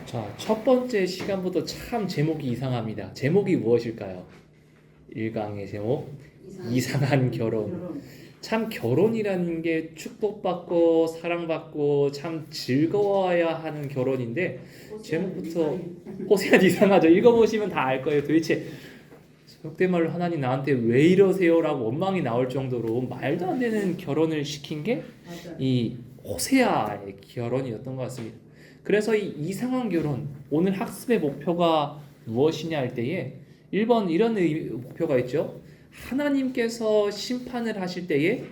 자, 첫 번째 시간부터 참 제목이 이상합니다. 제목이 무엇일까요? 1강의 제목 이상한 결혼. 참 결혼이라는 게 축복받고 사랑받고 참 즐거워야 하는 결혼인데 제목부터 호세아는 이상하죠. 읽어보시면 다 알 거예요. 도대체 속된 말로 하나님 나한테 왜 이러세요라고 원망이 나올 정도로 말도 안 되는 결혼을 시킨 게 이 호세아의 결혼이었던 것 같습니다. 그래서 이 이상한 결혼, 오늘 학습의 목표가 무엇이냐 할 때에 1번 이런 목표가 있죠. 하나님께서 심판을 하실 때에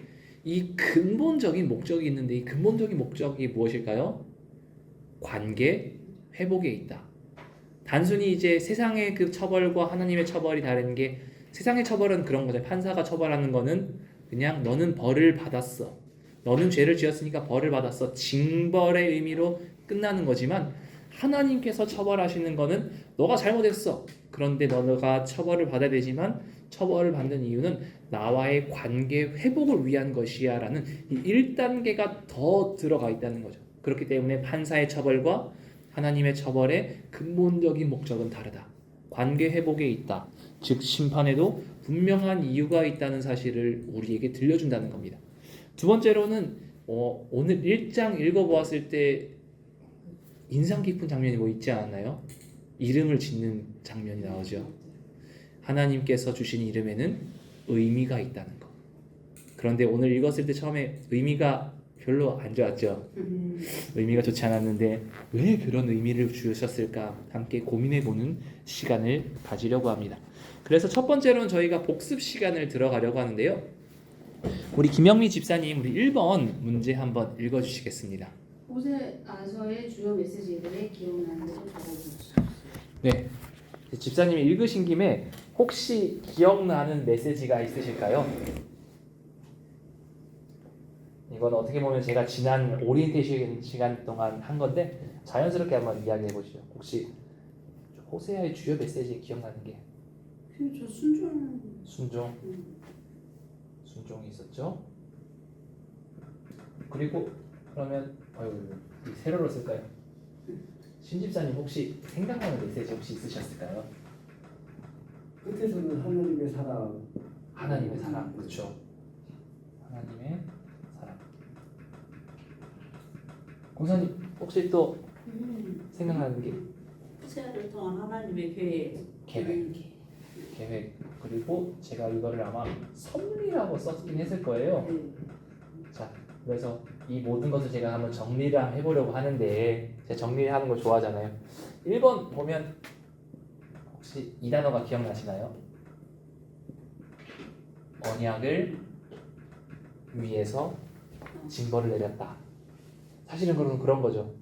이 근본적인 목적이 있는데 이 근본적인 목적이 무엇일까요? 관계 회복에 있다. 단순히 이제 세상의 그 처벌과 하나님의 처벌이 다른 게 세상의 처벌은 그런 거죠. 판사가 처벌하는 거는 그냥 너는 벌을 받았어. 너는 죄를 지었으니까 벌을 받았어. 징벌의 의미로 끝나는 거지만 하나님께서 처벌하시는 거는 너가 잘못했어. 그런데 너가 처벌을 받아야 되지만 처벌을 받는 이유는 나와의 관계 회복을 위한 것이야 라는 이 1단계가 더 들어가 있다는 거죠. 그렇기 때문에 판사의 처벌과 하나님의 처벌의 근본적인 목적은 다르다. 관계 회복에 있다. 즉 심판에도 분명한 이유가 있다는 사실을 우리에게 들려준다는 겁니다. 두 번째로는 오늘 1장 읽어보았을 때 인상 깊은 장면이 뭐 있지 않았나요? 이름을 짓는 장면이 나오죠. 하나님께서 주신 이름에는 의미가 있다는 것. 그런데 오늘 읽었을 때 처음에 의미가 별로 안 좋았죠. 의미가 좋지 않았는데 왜 그런 의미를 주셨을까 함께 고민해보는 시간을 가지려고 합니다. 그래서 첫 번째로는 저희가 복습 시간을 들어가려고 하는데요. 우리 김영미 집사님 우리 1번 문제 한번 읽어주시겠습니다. 호세아서의 주요 메시지들의 기억나는 대로 적어주십시오. 네, 집사님이 읽으신 김에 혹시 기억나는 메시지가 있으실까요? 이건 어떻게 보면 제가 지난 오리엔테이션 시간 동안 한 건데 자연스럽게 한번 이야기해 보시죠. 혹시 호세아의 주요 메시지 기억나는 게? 저 순종. 순종이 있었죠. 그리고 그러면 세로로 쓸까요? 신집사님 혹시 생각나는 메시지 혹시 있으셨을까요? 끝에서는 하나님의 사랑. 하나님의 사랑, 그렇죠. 하나님의 사랑. 공사님 혹시 또 생각나는 게? 호세아를 통한 하나님의 계획. 계획. 그리고 제가 이거를 아마 섭리라고 썼긴 했을 거예요. 자, 그래서 이 모든 것을 제가 한번 정리를 한번 해보려고 하는데 제가 정리를 하는 걸 좋아하잖아요. 1번 보면 혹시 이 단어가 기억나시나요? 언약을 위해서 징벌을 내렸다. 사실은 그런 거죠.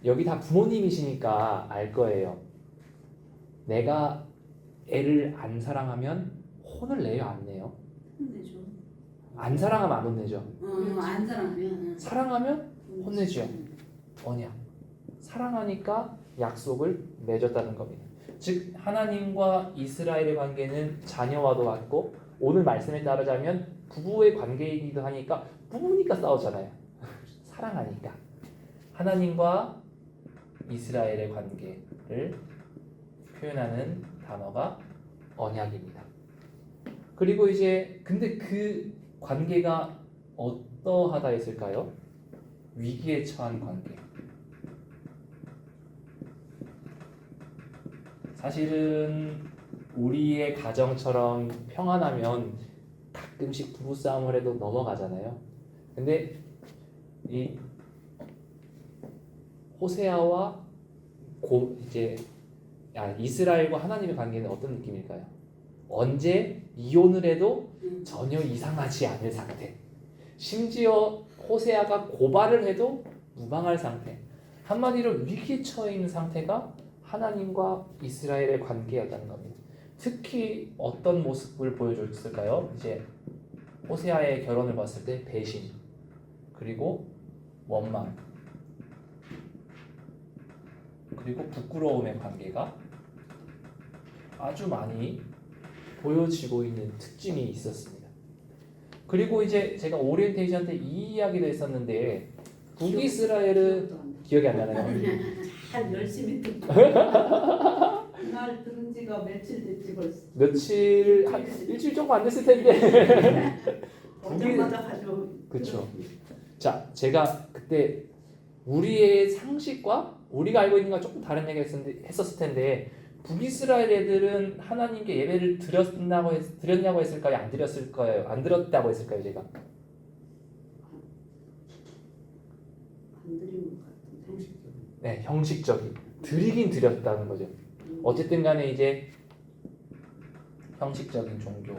여기 다 부모님이시니까 알 거예요. 내가 애를 안 사랑하면 혼을 내요, 안 내요? 혼내죠. 안 사랑하면 안 혼내죠. 안 사랑하면. 사랑하면 혼내죠. 언약. 사랑하니까 약속을 맺었다는 겁니다. 즉 하나님과 이스라엘의 관계는 자녀와도 같고 오늘 말씀에 따르자면 부부의 관계이기도 하니까 부부니까 싸우잖아요. 사랑하니까. 하나님과 이스라엘의 관계를 표현하는 단어가 언약입니다. 그리고 이제 근데 그 관계가 어떠하다 했을까요? 위기에 처한 관계. 사실은 우리의 가정처럼 평안하면 가끔씩 부부싸움을 해도 넘어가잖아요. 근데 이 호세아와 이스라엘과 하나님의 관계는 어떤 느낌일까요? 언제 이혼을 해도 전혀 이상하지 않을 상태. 심지어 호세아가 고발을 해도 무방할 상태. 한마디로 위기에 처해 있는 상태가 하나님과 이스라엘의 관계였다는 겁니다. 특히 어떤 모습을 보여줬을까요? 이제 호세아의 결혼을 봤을 때 배신, 그리고 원망, 그리고 부끄러움의 관계가 아주 많이 보여지고 있는 특징이 있었습니다. 그리고 이제 제가 오리엔테이션 때 이 이야기도 했었는데 북이스라엘은 기억이 안 나나요? 한 열심히 듣고 그날 들은 지가 며칠 됐지 벌써. 며칠 한 일주일 정도 안 됐을 텐데. 오자마자 가지고. 그쵸. 자, 제가 그때 우리의 상식과 우리가 알고 있는 건 조금 다른 얘기 했었을 텐데 북이스라엘 애들은 하나님께 예배를 드렸냐고 했을까요? 안 드렸을까요? 안 드렸다고 했을까요? 제가 안 드린 것 같은 형식적인. 네, 형식적인 드리긴 드렸다는 거죠. 어쨌든 간에 이제 형식적인 종교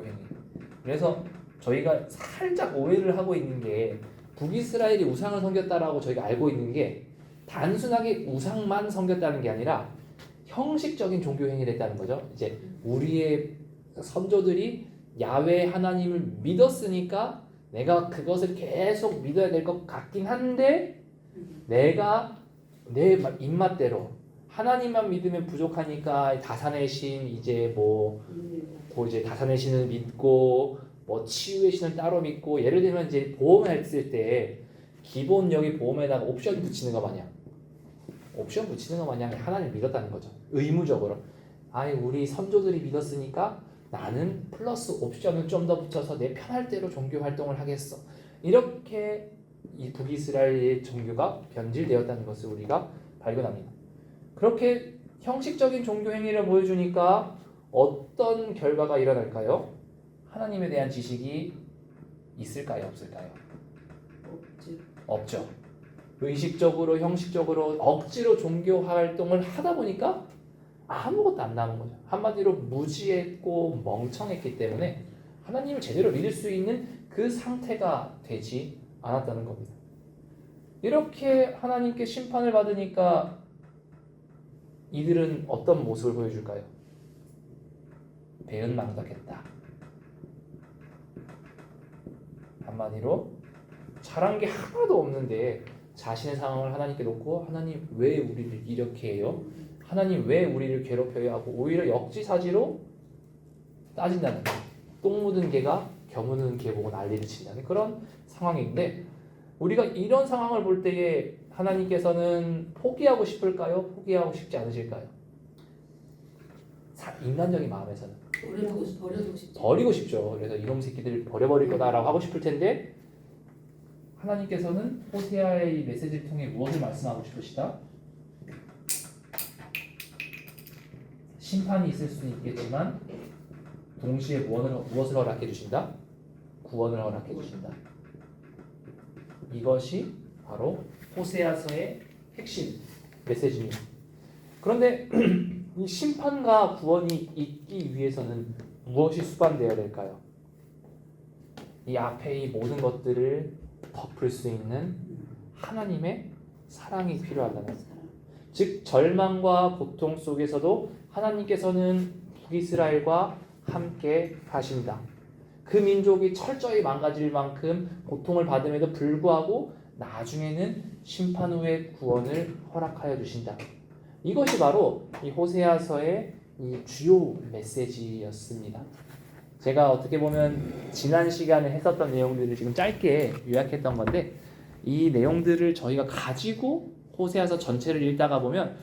행위. 그래서 저희가 살짝 오해를 하고 있는 게 북이스라엘이 우상을 섬겼다라고 저희가 알고 있는 게 단순하게 우상만 섬겼다는 게 아니라 형식적인 종교 행위를 했다는 거죠. 이제 우리의 선조들이 야훼 하나님을 믿었으니까 내가 그것을 계속 믿어야 될 것 같긴 한데 내가 내 입맛대로 하나님만 믿으면 부족하니까 다산의 신 이제 이제 다산의 신을 믿고 뭐 치유의 신을 따로 믿고 예를 들면 이제 보험을 했을 때 기본 여기 보험에다가 옵션 붙이는 거 마냥 하나님 믿었다는 거죠. 의무적으로 우리 선조들이 믿었으니까 나는 플러스 옵션을 좀 더 붙여서 내 편할 대로 종교 활동을 하겠어. 이렇게 이 북이스라엘의 종교가 변질되었다는 것을 우리가 발견합니다. 그렇게 형식적인 종교 행위를 보여주니까 어떤 결과가 일어날까요? 하나님에 대한 지식이 있을까요? 없을까요? 없죠. 의식적으로 형식적으로 억지로 종교 활동을 하다 보니까 아무것도 안 남은 거죠. 한마디로 무지했고 멍청했기 때문에 하나님을 제대로 믿을 수 있는 그 상태가 되지 않았다는 겁니다. 이렇게 하나님께 심판을 받으니까 이들은 어떤 모습을 보여줄까요? 배은망덕했다. 한마디로 잘한 게 하나도 없는데 자신의 상황을 하나님께 놓고 하나님 왜 우리를 이렇게 해요? 하나님 왜 우리를 괴롭혀야 하고 오히려 역지사지로 따진다는 거예요. 똥 묻은 개가 겨 묻은 개 보고 난리를 친다는 그런 상황인데 우리가 이런 상황을 볼 때에 하나님께서는 포기하고 싶을까요? 포기하고 싶지 않으실까요? 인간적인 마음에서는 버리고 싶죠. 그래서 이놈 새끼들 버려버릴 거다라고 하고 싶을 텐데 하나님께서는 호세아의 메시지를 통해 무엇을 말씀하고 싶으시다? 심판이 있을 수는 있겠지만 동시에 무엇을 허락해 주신다? 구원을 허락해 주신다. 이것이 바로 호세아서의 핵심 메시지입니다. 그런데 이 심판과 구원이 있기 위해서는 무엇이 수반되어야 될까요? 이 앞에 이 모든 것들을 덮을 수 있는 하나님의 사랑이 필요하다는 것. 즉 절망과 고통 속에서도 하나님께서는 북이스라엘과 함께 하신다. 그 민족이 철저히 망가질 만큼 고통을 받음에도 불구하고 나중에는 심판 후에 구원을 허락하여 주신다. 이것이 바로 이 호세아서의 이 주요 메시지였습니다. 제가 어떻게 보면 지난 시간에 했었던 내용들을 지금 짧게 요약했던 건데 이 내용들을 저희가 가지고 호세아서 전체를 읽다가 보면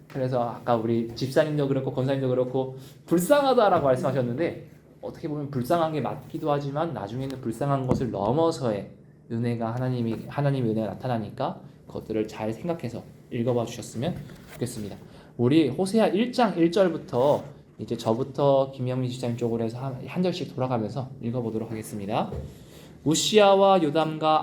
그래서 아까 우리 집사님도 그렇고 권사님도 그렇고 불쌍하다라고 말씀하셨는데 어떻게 보면 불쌍한 게 맞기도 하지만 나중에는 불쌍한 것을 넘어서의 은혜가 하나님의 은혜가 나타나니까 그것들을 잘 생각해서 읽어봐 주셨으면 좋겠습니다. 우리 호세아 1장 1절부터 이제 저부터 김영민 집사님 쪽으로 해서 한 절씩 돌아가면서 읽어보도록 하겠습니다. 우시아와 요담과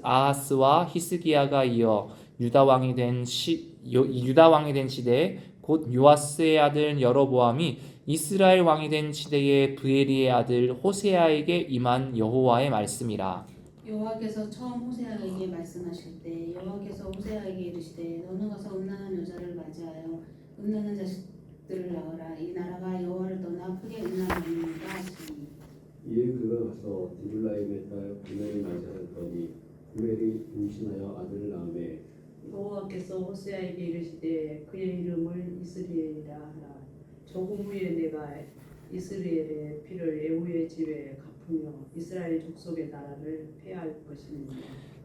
아하스와 히스기야가 이어 유다 왕이 된 시대에 곧 요아스의 아들 여로보암이 이스라엘 왕이 된 시대에 브에리의 아들 호세아에게 임한 여호와의 말씀이라. 여호와께서 처음 호세아에게 말씀하실 때 여호와께서 호세아에게 이르시되 너는 가서 음란한 여자를 맞이하여 음란한 자식들을 낳으라. 이 나라가 여호와를 떠나 크게 음란하니라 하시니. 이에 그가 가서 디블라임의 딸 고멜을 맞이하였더니 고멜이 임신하여 아들을 낳으매 여호와께서 호세아에게 이르시되 그의 이름을 이스라엘이라 하라. 조금 후에 내가 이스라엘의 피를 에후의 집에 갚으며 이스라엘 족속의 나라를 폐할 것입니다.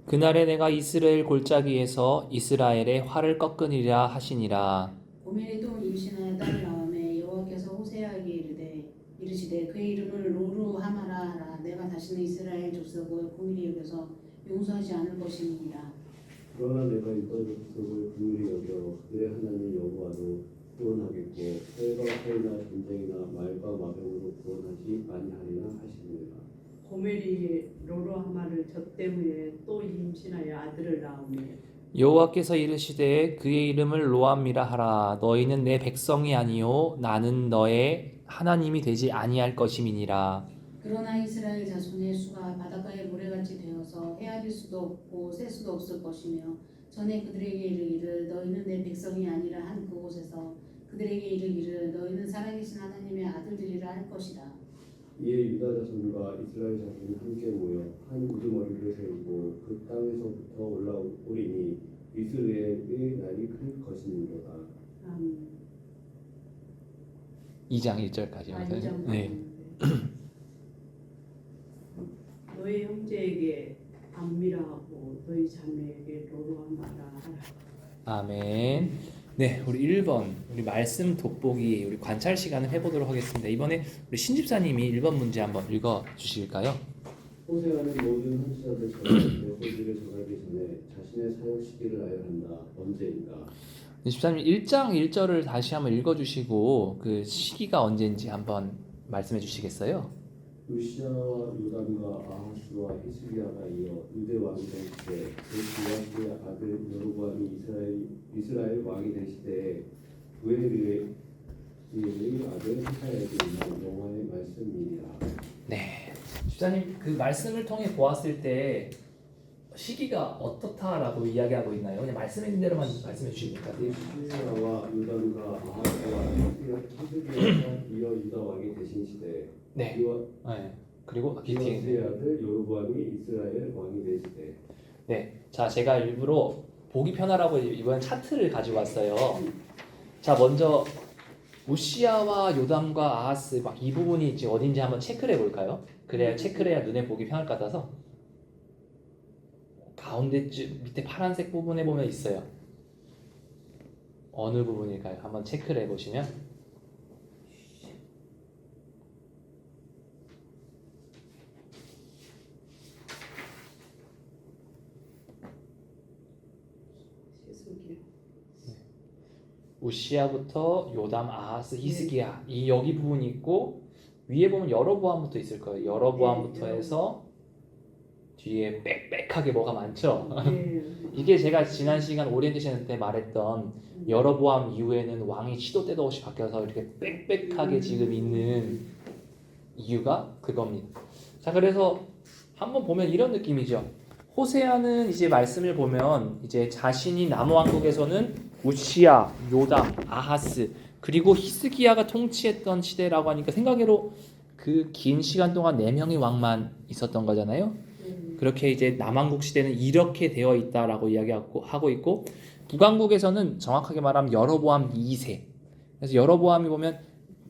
그날에 내가 이스라엘 골짜기에서 이스라엘의 활을 꺾으리라 하시니라. 고멜이 또 임신하여 딸을 낳음에 여호와께서 호세아에게 이르시되 그의 이름을 로루하마라 하라. 내가 다시는 이스라엘 족속을 공의히 여겨서 용서하지 않을 것임이니라. 그러나 내가 유다 족속을 긍휼히 여겨 그들의 하나님 여호와로 구원하겠고 혈과 살이나 전쟁이나 말과 마병으로 구원하지 아니하리라 하시니라. 고멜이 로로하마를 젖댐 후에 또 임신하여 아들을 낳으며 여호와께서 이르시되 그의 이름을 로암미라 하라. 너희는 내 백성이 아니요 나는 너의 하나님이 되지 아니할 것임이니라. 그러나 이스라엘 자손의 수가 바닷가의 모래같이 되어서 헤아릴 수도 없고 셀 수도 없을 것이며 전에 그들에게 이르기를 너희는 내 백성이 아니라 한 그곳에서 그들에게 이르기를 너희는 살아계신 하나님의 아들들이라 할 것이다. 이에 유다 자손과 이스라엘 자손이 함께 모여 한 우두머리를 세우고 그 땅에서부터 올라오리니 이스라엘의 날이 클 것이니로다. 2장 1절까지. 네. 너희 형제에게 암미라 하고 너희 자매에게 로로하마라 하라. 아멘. 네, 우리 1번 우리 말씀 돋보기 우리 관찰 시간을 해보도록 하겠습니다. 이번에 우리 신집사님이 1번 문제 한번 읽어 주실까요? 호세아는 모든 선지자들처럼 메시지를 전하기 전에 자신의 사역 시기를 알아야 한다. 언제인가? 네, 집사님 1장 1절을 다시 한번 읽어 주시고 그 시기가 언제인지 한번 말씀해 주시겠어요? 우시아와 요담과 아하스와 히스기야가 이어 유대 왕이 된 시대 그 요아스의 아들 여로보암이 이스라엘 왕이 된 시대에 부엘의 아들 호세아에게 있는 여호와의 말씀이니라. 네, 집사님 그 말씀을 통해 보았을 때 시기가 어떻다라고 이야기하고 있나요? 그냥 말씀해 있는 대로만 말씀해 주시면 될까요? 우시아와 요담과 아하스와 히스기야가 이어 유다 왕이 되신 시대 네. 네. 그리고 요아스의 아들 여로보암이 이스라엘 왕이 된 시대. 네, 자 제가 일부러 보기 편하라고 이번 차트를 가지고 왔어요. 자 먼저 우시아와 요담과 아하스 막 이 부분이 지금 어딘지 한번 체크를 해볼까요? 그래야 체크를 해야 눈에 보기 편할 것 같아서 가운데쯤 밑에 파란색 부분에 보면 있어요. 어느 부분일까요? 한번 체크를 해보시면 우시아부터 요담, 아하스, 히스기야 이 여기 부분이 있고 위에 보면 여로보암부터 있을 거예요. 여로보암부터 해서 뒤에 빽빽하게 뭐가 많죠. 이게 제가 지난 시간 오리엔테이션 때 말했던 여로보암 이후에는 왕이 시도 때도 없이 바뀌어서 이렇게 빽빽하게 지금 있는 이유가 그겁니다. 자 그래서 한번 보면 이런 느낌이죠. 호세아는 이제 말씀을 보면 이제 자신이 남왕국에서는 우시아, 요담, 아하스 그리고 히스기야가 통치했던 시대라고 하니까 생각외로 그 긴 시간 동안 4명의 왕만 있었던 거잖아요. 그렇게 이제 남왕국 시대는 이렇게 되어 있다라고 이야기하고 있고 북왕국에서는 정확하게 말하면 여로보암 2세. 그래서 여로보암이 보면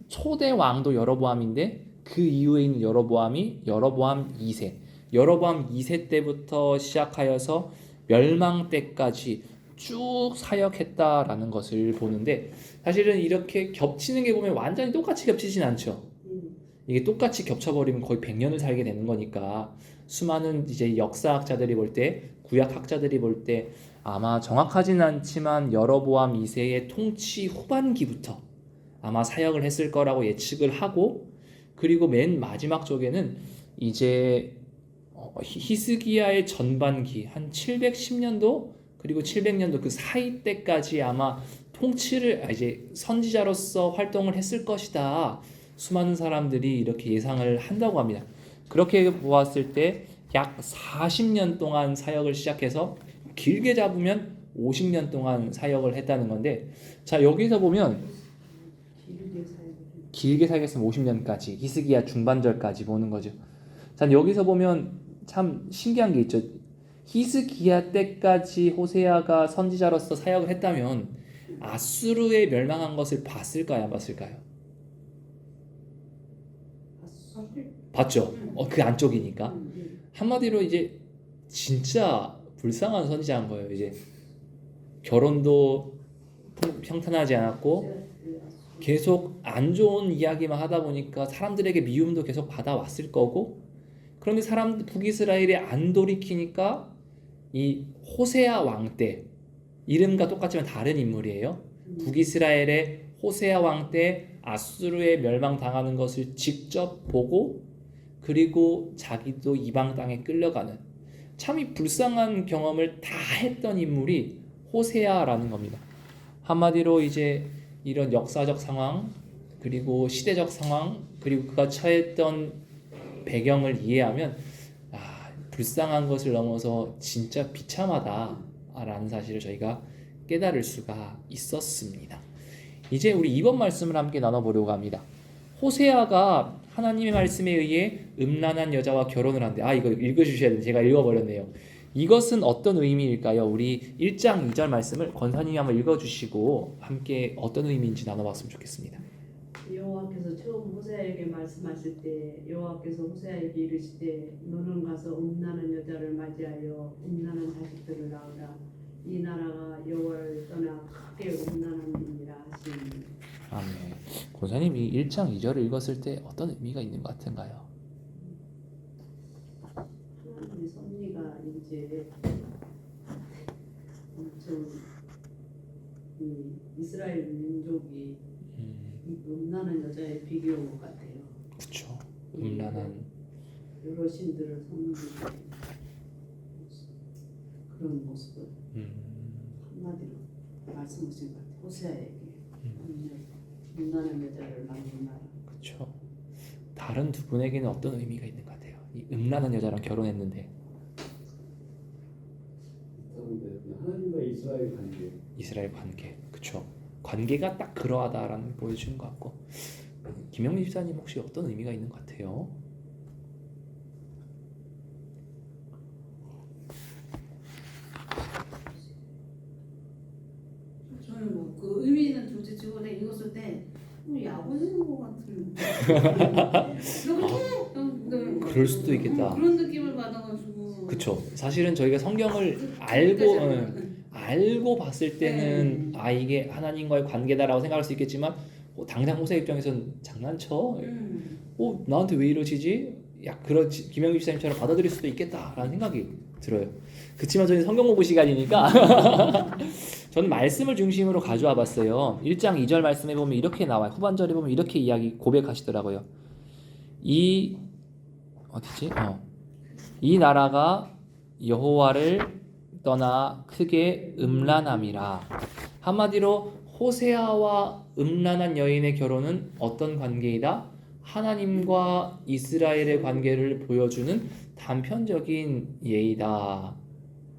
초대 왕도 여로보암인데 그 이후에 있는 여로보암이 여로보암 2세. 여로보암 2세 때부터 시작하여서 멸망 때까지 쭉 사역했다라는 것을 보는데 사실은 이렇게 겹치는 게 보면 완전히 똑같이 겹치진 않죠. 이게 똑같이 겹쳐버리면 거의 100년을 살게 되는 거니까 수많은 이제 역사학자들이 볼 때 구약학자들이 볼 때 아마 정확하진 않지만 여로보암 2세의 통치 후반기부터 아마 사역을 했을 거라고 예측을 하고 그리고 맨 마지막 쪽에는 이제 히스기야의 전반기 한 710년도 그리고 700년도 그 사이 때까지 아마 통치를 이제 선지자로서 활동을 했을 것이다. 수많은 사람들이 이렇게 예상을 한다고 합니다. 그렇게 보았을 때 약 40년 동안 사역을 시작해서 길게 잡으면 50년 동안 사역을 했다는 건데 자 여기서 보면 길게 사역했으면 50년까지 히스기야 중반절까지 보는 거죠. 자 여기서 보면 참 신기한 게 있죠. 히스기야 때까지 호세아가 선지자로서 사역을 했다면 아수르에 멸망한 것을 봤을까요? 안 봤을까요? 봤죠? 그 안쪽이니까. 한마디로 이제 진짜 불쌍한 선지자인 거예요. 이제 결혼도 평탄하지 않았고 계속 안 좋은 이야기만 하다 보니까 사람들에게 미움도 계속 받아왔을 거고, 그런데 북이스라엘이 안 돌이키니까 이 호세아 왕 때, 이름과 똑같지만 다른 인물이에요. 북이스라엘의 호세아 왕 때 아수르에 멸망당하는 것을 직접 보고, 그리고 자기도 이방 땅에 끌려가는 참 이 불쌍한 경험을 다 했던 인물이 호세아라는 겁니다. 한마디로 이제 이런 역사적 상황, 그리고 시대적 상황, 그리고 그가 처했던 배경을 이해하면 불쌍한 것을 넘어서 진짜 비참하다라는 사실을 저희가 깨달을 수가 있었습니다. 이제 우리 이번 말씀을 함께 나눠보려고 합니다. 호세아가 하나님의 말씀에 의해 음란한 여자와 결혼을 한대. 이거 읽어주셔야 돼요. 제가 읽어버렸네요. 이것은 어떤 의미일까요? 우리 1장 2절 말씀을 권사님이 한번 읽어주시고 함께 어떤 의미인지 나눠봤으면 좋겠습니다. 여호와께서 처음 호세아에게 말씀하실 때 여호와께서 호세아에게 이르시되 너는 가서 음란한 여자를 맞이하여 음란한 자식들을 낳으라. 이 나라가 여호와를 떠나 크게 음란함이니라 하시니. 아멘. 권사님이 1장 2절을 읽었을 때 어떤 의미가 있는 것 같은가요? 하나님의 섭리가 이제 엄청 이 이스라엘 민족이 이 음란한 여자에 비교한 것 같아요. 그렇죠. 음란한 여러 신들을 섬기는 그런 모습을 한마디로 말씀하신 것 같아요. 호세아에게 음란한 여자를 만나라. 그렇죠. 다른 두 분에게는 어떤 의미가 있는 것 같아요? 이 음란한 여자랑 결혼했는데 하나님과 이스라엘 관계. 이스라엘 관계, 그렇죠. 관계가 딱 그러하다라는 걸 보여주는 것 같고, 김영민 집사님 혹시 어떤 의미가 있는 것 같아요? 저는 뭐 그 의미는 둘째치고 내가 읽었을 때 야구인 것 같은 그렇게 그럴 수도 있겠다. 그런 느낌을 받아가지고. 그렇죠. 사실은 저희가 성경을 알고 봤을 때는 이게 하나님과의 관계다라고 생각할 수 있겠지만 당장 호세 입장에서는 장난쳐? 나한테 왜 이러시지? 그렇지, 김영규 집사님처럼 받아들일 수도 있겠다라는 생각이 들어요. 그렇지만 저는 성경 공부 시간이니까 저는 말씀을 중심으로 가져와 봤어요. 1장 2절 말씀에 보면 이렇게 나와요. 후반절에 보면 이렇게 고백하시더라고요. 이 나라가 여호와를 떠나 크게 음란함이라. 한마디로 호세아와 음란한 여인의 결혼은 어떤 관계이다? 하나님과 이스라엘의 관계를 보여주는 단편적인 예이다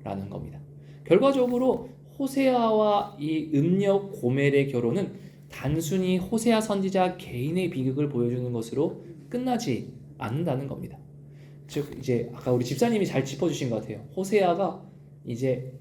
라는 겁니다. 결과적으로 호세아와 이 음녀 고멜의 결혼은 단순히 호세아 선지자 개인의 비극을 보여주는 것으로 끝나지 않는다는 겁니다. 즉 이제 아까 우리 집사님이 잘 짚어주신 것 같아요. 호세아가 이제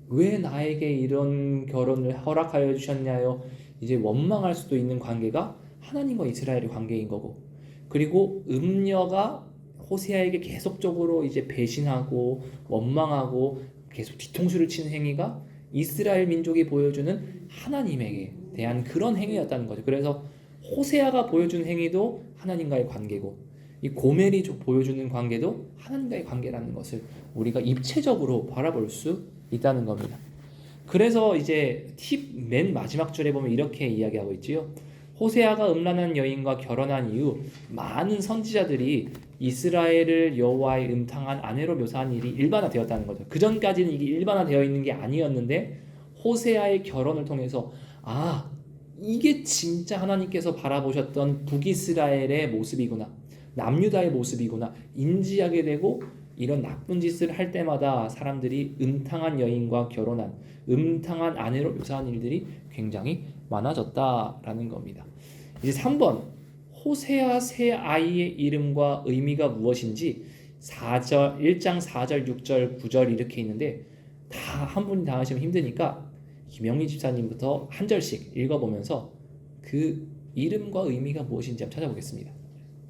왜 나에게 이런 결혼을 허락하여 주셨냐요? 이제 원망할 수도 있는 관계가 하나님과 이스라엘의 관계인 거고, 그리고 음녀가 호세아에게 계속적으로 이제 배신하고 원망하고 계속 뒤통수를 치는 행위가 이스라엘 민족이 보여주는 하나님에게 대한 그런 행위였다는 거죠. 그래서 호세아가 보여준 행위도 하나님과의 관계고, 이 고멜이 보여주는 관계도 하나님과의 관계라는 것을 우리가 입체적으로 바라볼 수 있다는 겁니다. 그래서 이제 맨 마지막 줄에 보면 이렇게 이야기하고 있지요. 호세아가 음란한 여인과 결혼한 이후 많은 선지자들이 이스라엘을 여호와의 음탕한 아내로 묘사한 일이 일반화되었다는 거죠. 그 전까지는 이게 일반화되어 있는 게 아니었는데 호세아의 결혼을 통해서 이게 진짜 하나님께서 바라보셨던 북이스라엘의 모습이구나, 남유다의 모습이구나 인지하게 되고, 이런 나쁜 짓을 할 때마다 사람들이 음탕한 여인과 결혼한 음탕한 아내로 묘사한 일들이 굉장히 많아졌다라는 겁니다. 이제 3번, 호세아 새 아이의 이름과 의미가 무엇인지 1장 4절 6절 9절 이렇게 있는데 다 한 분이 다 하시면 힘드니까 김영희 집사님부터 한 절씩 읽어보면서 그 이름과 의미가 무엇인지 한번 찾아보겠습니다.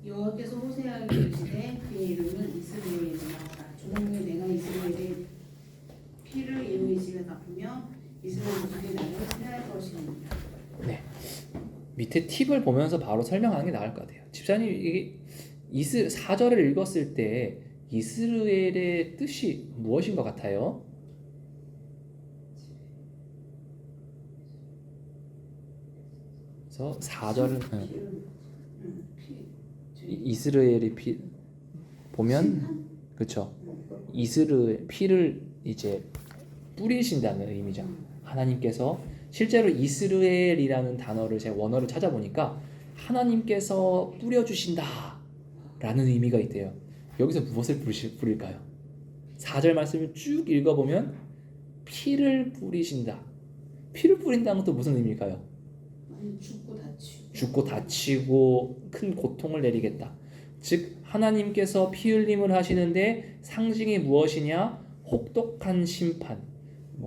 여호와께서 호세아에게 이르시되 그의 이름을 이스라엘이라 하라. 조공에 내가 이스라엘의 피를 이후의 집에 갚으며 이스라엘 자손이 나를 살할 것이니라. 밑에 팁을 보면서 바로 설명하는 게 나을 것 같아요. 집사님 이게 4절을 읽었을 때 이스라엘의 뜻이 무엇인 것 같아요? 그래서 4절은 이스라엘의 피 보면 그렇죠. 이스라엘 피를 이제 뿌리신다는 의미죠. 하나님께서 실제로 이스라엘이라는 단어를 제가 원어를 찾아보니까 하나님께서 뿌려주신다라는 의미가 있대요. 여기서 무엇을 뿌릴까요? 4절 말씀을 쭉 읽어보면 피를 뿌리신다. 피를 뿌린다는 것도 무슨 의미일까요? 죽고 다치고 큰 고통을 내리겠다. 즉 하나님께서 피 흘림을 하시는데 상징이 무엇이냐? 혹독한 심판.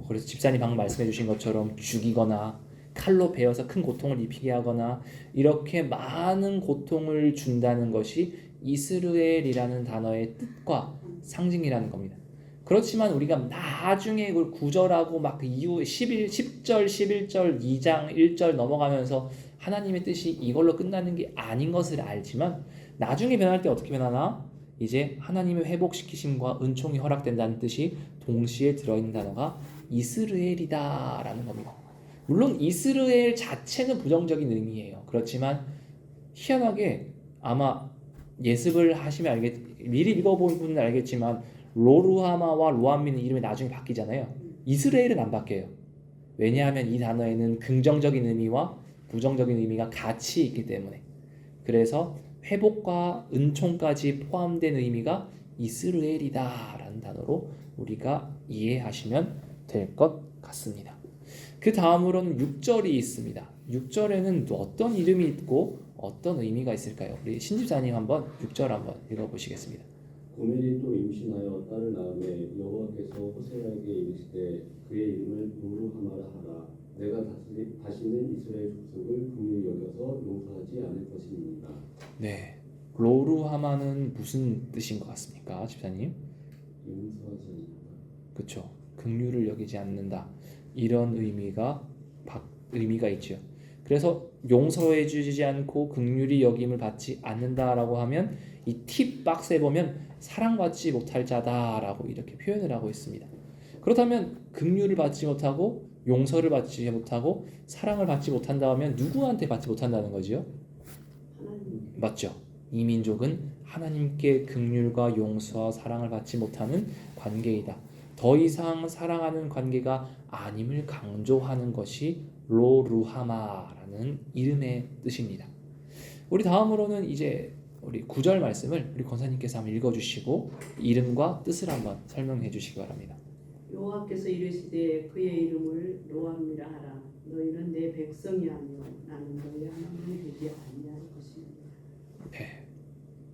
그래서 집사님 방금 말씀해 주신 것처럼 죽이거나 칼로 베어서 큰 고통을 입히게 하거나 이렇게 많은 고통을 준다는 것이 이스라엘이라는 단어의 뜻과 상징이라는 겁니다. 그렇지만 우리가 나중에 이걸 구절하고 막 이후 10절, 11절, 2장, 1절 넘어가면서 하나님의 뜻이 이걸로 끝나는 게 아닌 것을 알지만 나중에 변할 때 어떻게 변하나? 이제 하나님의 회복시키심과 은총이 허락된다는 뜻이 동시에 들어있는 단어가 이스라엘이다 라는 겁니다. 물론 이스라엘 자체는 부정적인 의미예요. 그렇지만 희한하게 아마 예습을 하시면 미리 읽어본 분은 알겠지만 로루하마와 로암미는 이름이 나중에 바뀌잖아요. 이스라엘은 안 바뀌어요. 왜냐하면 이 단어에는 긍정적인 의미와 부정적인 의미가 같이 있기 때문에. 그래서 회복과 은총까지 포함된 의미가 이스라엘이다 라는 단어로 우리가 이해하시면 될 것 같습니다. 그 다음으로는 6절이 있습니다. 6절에는 또 어떤 이름이 있고 어떤 의미가 있을까요? 우리 신집사님 한번 6절 한번 읽어보시겠습니다. 고멜이 또 임신하여 딸을 낳음에 여호와께서 호세아에게 이르시되 그의 이름을 로루하마라 하라. 내가 다시는 이스라엘 족속을 긍휼히 여겨서 용서하지 않을 것입니다. 네, 로루하마는 무슨 뜻인 것 같습니까, 집사님? 용서하지 않는다. 그렇죠. 긍휼을 여기지 않는다. 이런 의미가 있죠. 그래서 용서해주지 않고 긍휼히 여김을 받지 않는다라고 하면 이 팁 박스에 보면 사랑받지 못할 자다라고 이렇게 표현을 하고 있습니다. 그렇다면 긍휼을 받지 못하고 용서를 받지 못하고 사랑을 받지 못한다 하면 누구한테 받지 못한다는 거지요? 맞죠? 이 민족은 하나님께 긍휼과 용서와 사랑을 받지 못하는 관계이다. 더 이상 사랑하는 관계가 아님을 강조하는 것이 로루하마라는 이름의 뜻입니다. 우리 다음으로는 이제 우리 9절 말씀을 우리 권사님께서 한번 읽어주시고 이름과 뜻을 한번 설명해 주시기 바랍니다. 여호와께서 이르시되 그의 이름을 로암이라 하라. 너희는 내 백성이 아니요 나는 너희 하나님이 되지 아니할 것입니다. 네,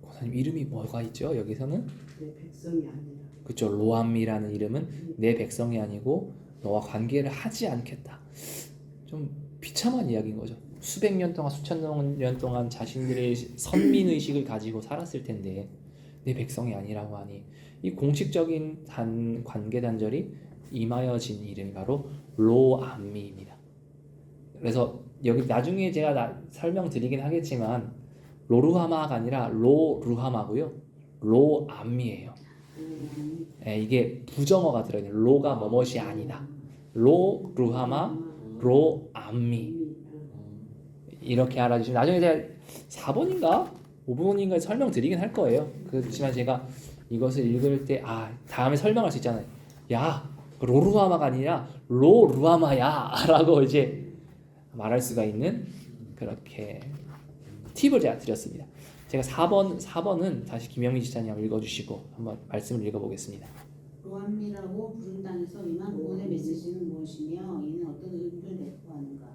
권사님 이름이 뭐가 있죠? 여기서는 내 백성이 아니라. 그렇죠. 로암이라는 이름은 내 백성이 아니고 너와 관계를 하지 않겠다. 좀 비참한 이야기인 거죠. 수백 년 동안 수천 년 동안 자신들의 선민의식을 가지고 살았을 텐데 내 백성이 아니라고 하니 이 공식적인 관계 단절이 임하여진 이름이 바로 로암미입니다. 그래서 여기 나중에 제가 설명드리긴 하겠지만 로루하마가 아니라 로루하마고요. 로암미예요. 네, 이게 부정어가 들어있는 로가 뭐뭇이 아니다. 로루하마 로암미 이렇게 알아주시면 나중에 제가 4번인가 5번인가 설명드리긴 할 거예요. 그렇지만 제가 이것을 읽을 때 다음에 설명할 수 있잖아요. 야 로루하마가 아니라 로루하마야 라고 이제 말할 수가 있는 그렇게 팁을 제가 드렸습니다. 제가 4번은 다시 김영민 지사님 한번 읽어주시고 한번 말씀을 읽어보겠습니다. 로암미라고 부른 땅에서 임한 구원의 메시지는 무엇이며 이는 어떤 의미를 내포하는가?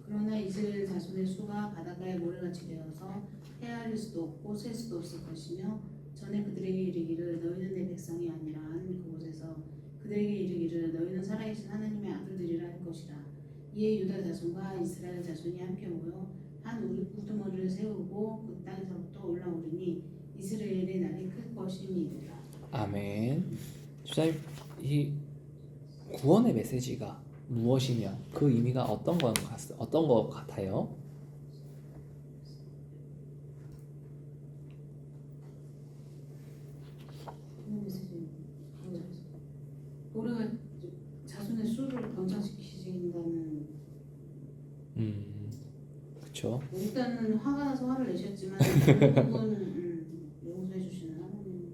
그러나 이스라엘 자손의 수가 바닷가에 모래같이 되어서 헤아릴 수도 없고 셀 수도 없을 것이며 전에 그들에게 이르기를 너희는 내 백성이 아니라 하는 그곳에서 그들에게 이르기를 너희는 살아계신 하나님의 아들들이라 할 것이라. 이에 유다 자손과 이스라엘 자손이 함께 모여 한 우두머리를 세우고 그 땅에서부터 올라오리니 이스라엘의 날이 클 것임이니라. 아멘. 주사님, 이 구원의 메시지가 무엇이며 그 의미가 어떤 것 같아요? 우리가 자손의 수를 번창시키신다는. 그렇죠. 일단은 화가 나서 화를 내셨지만 결국은 용서해 주시는 하나님.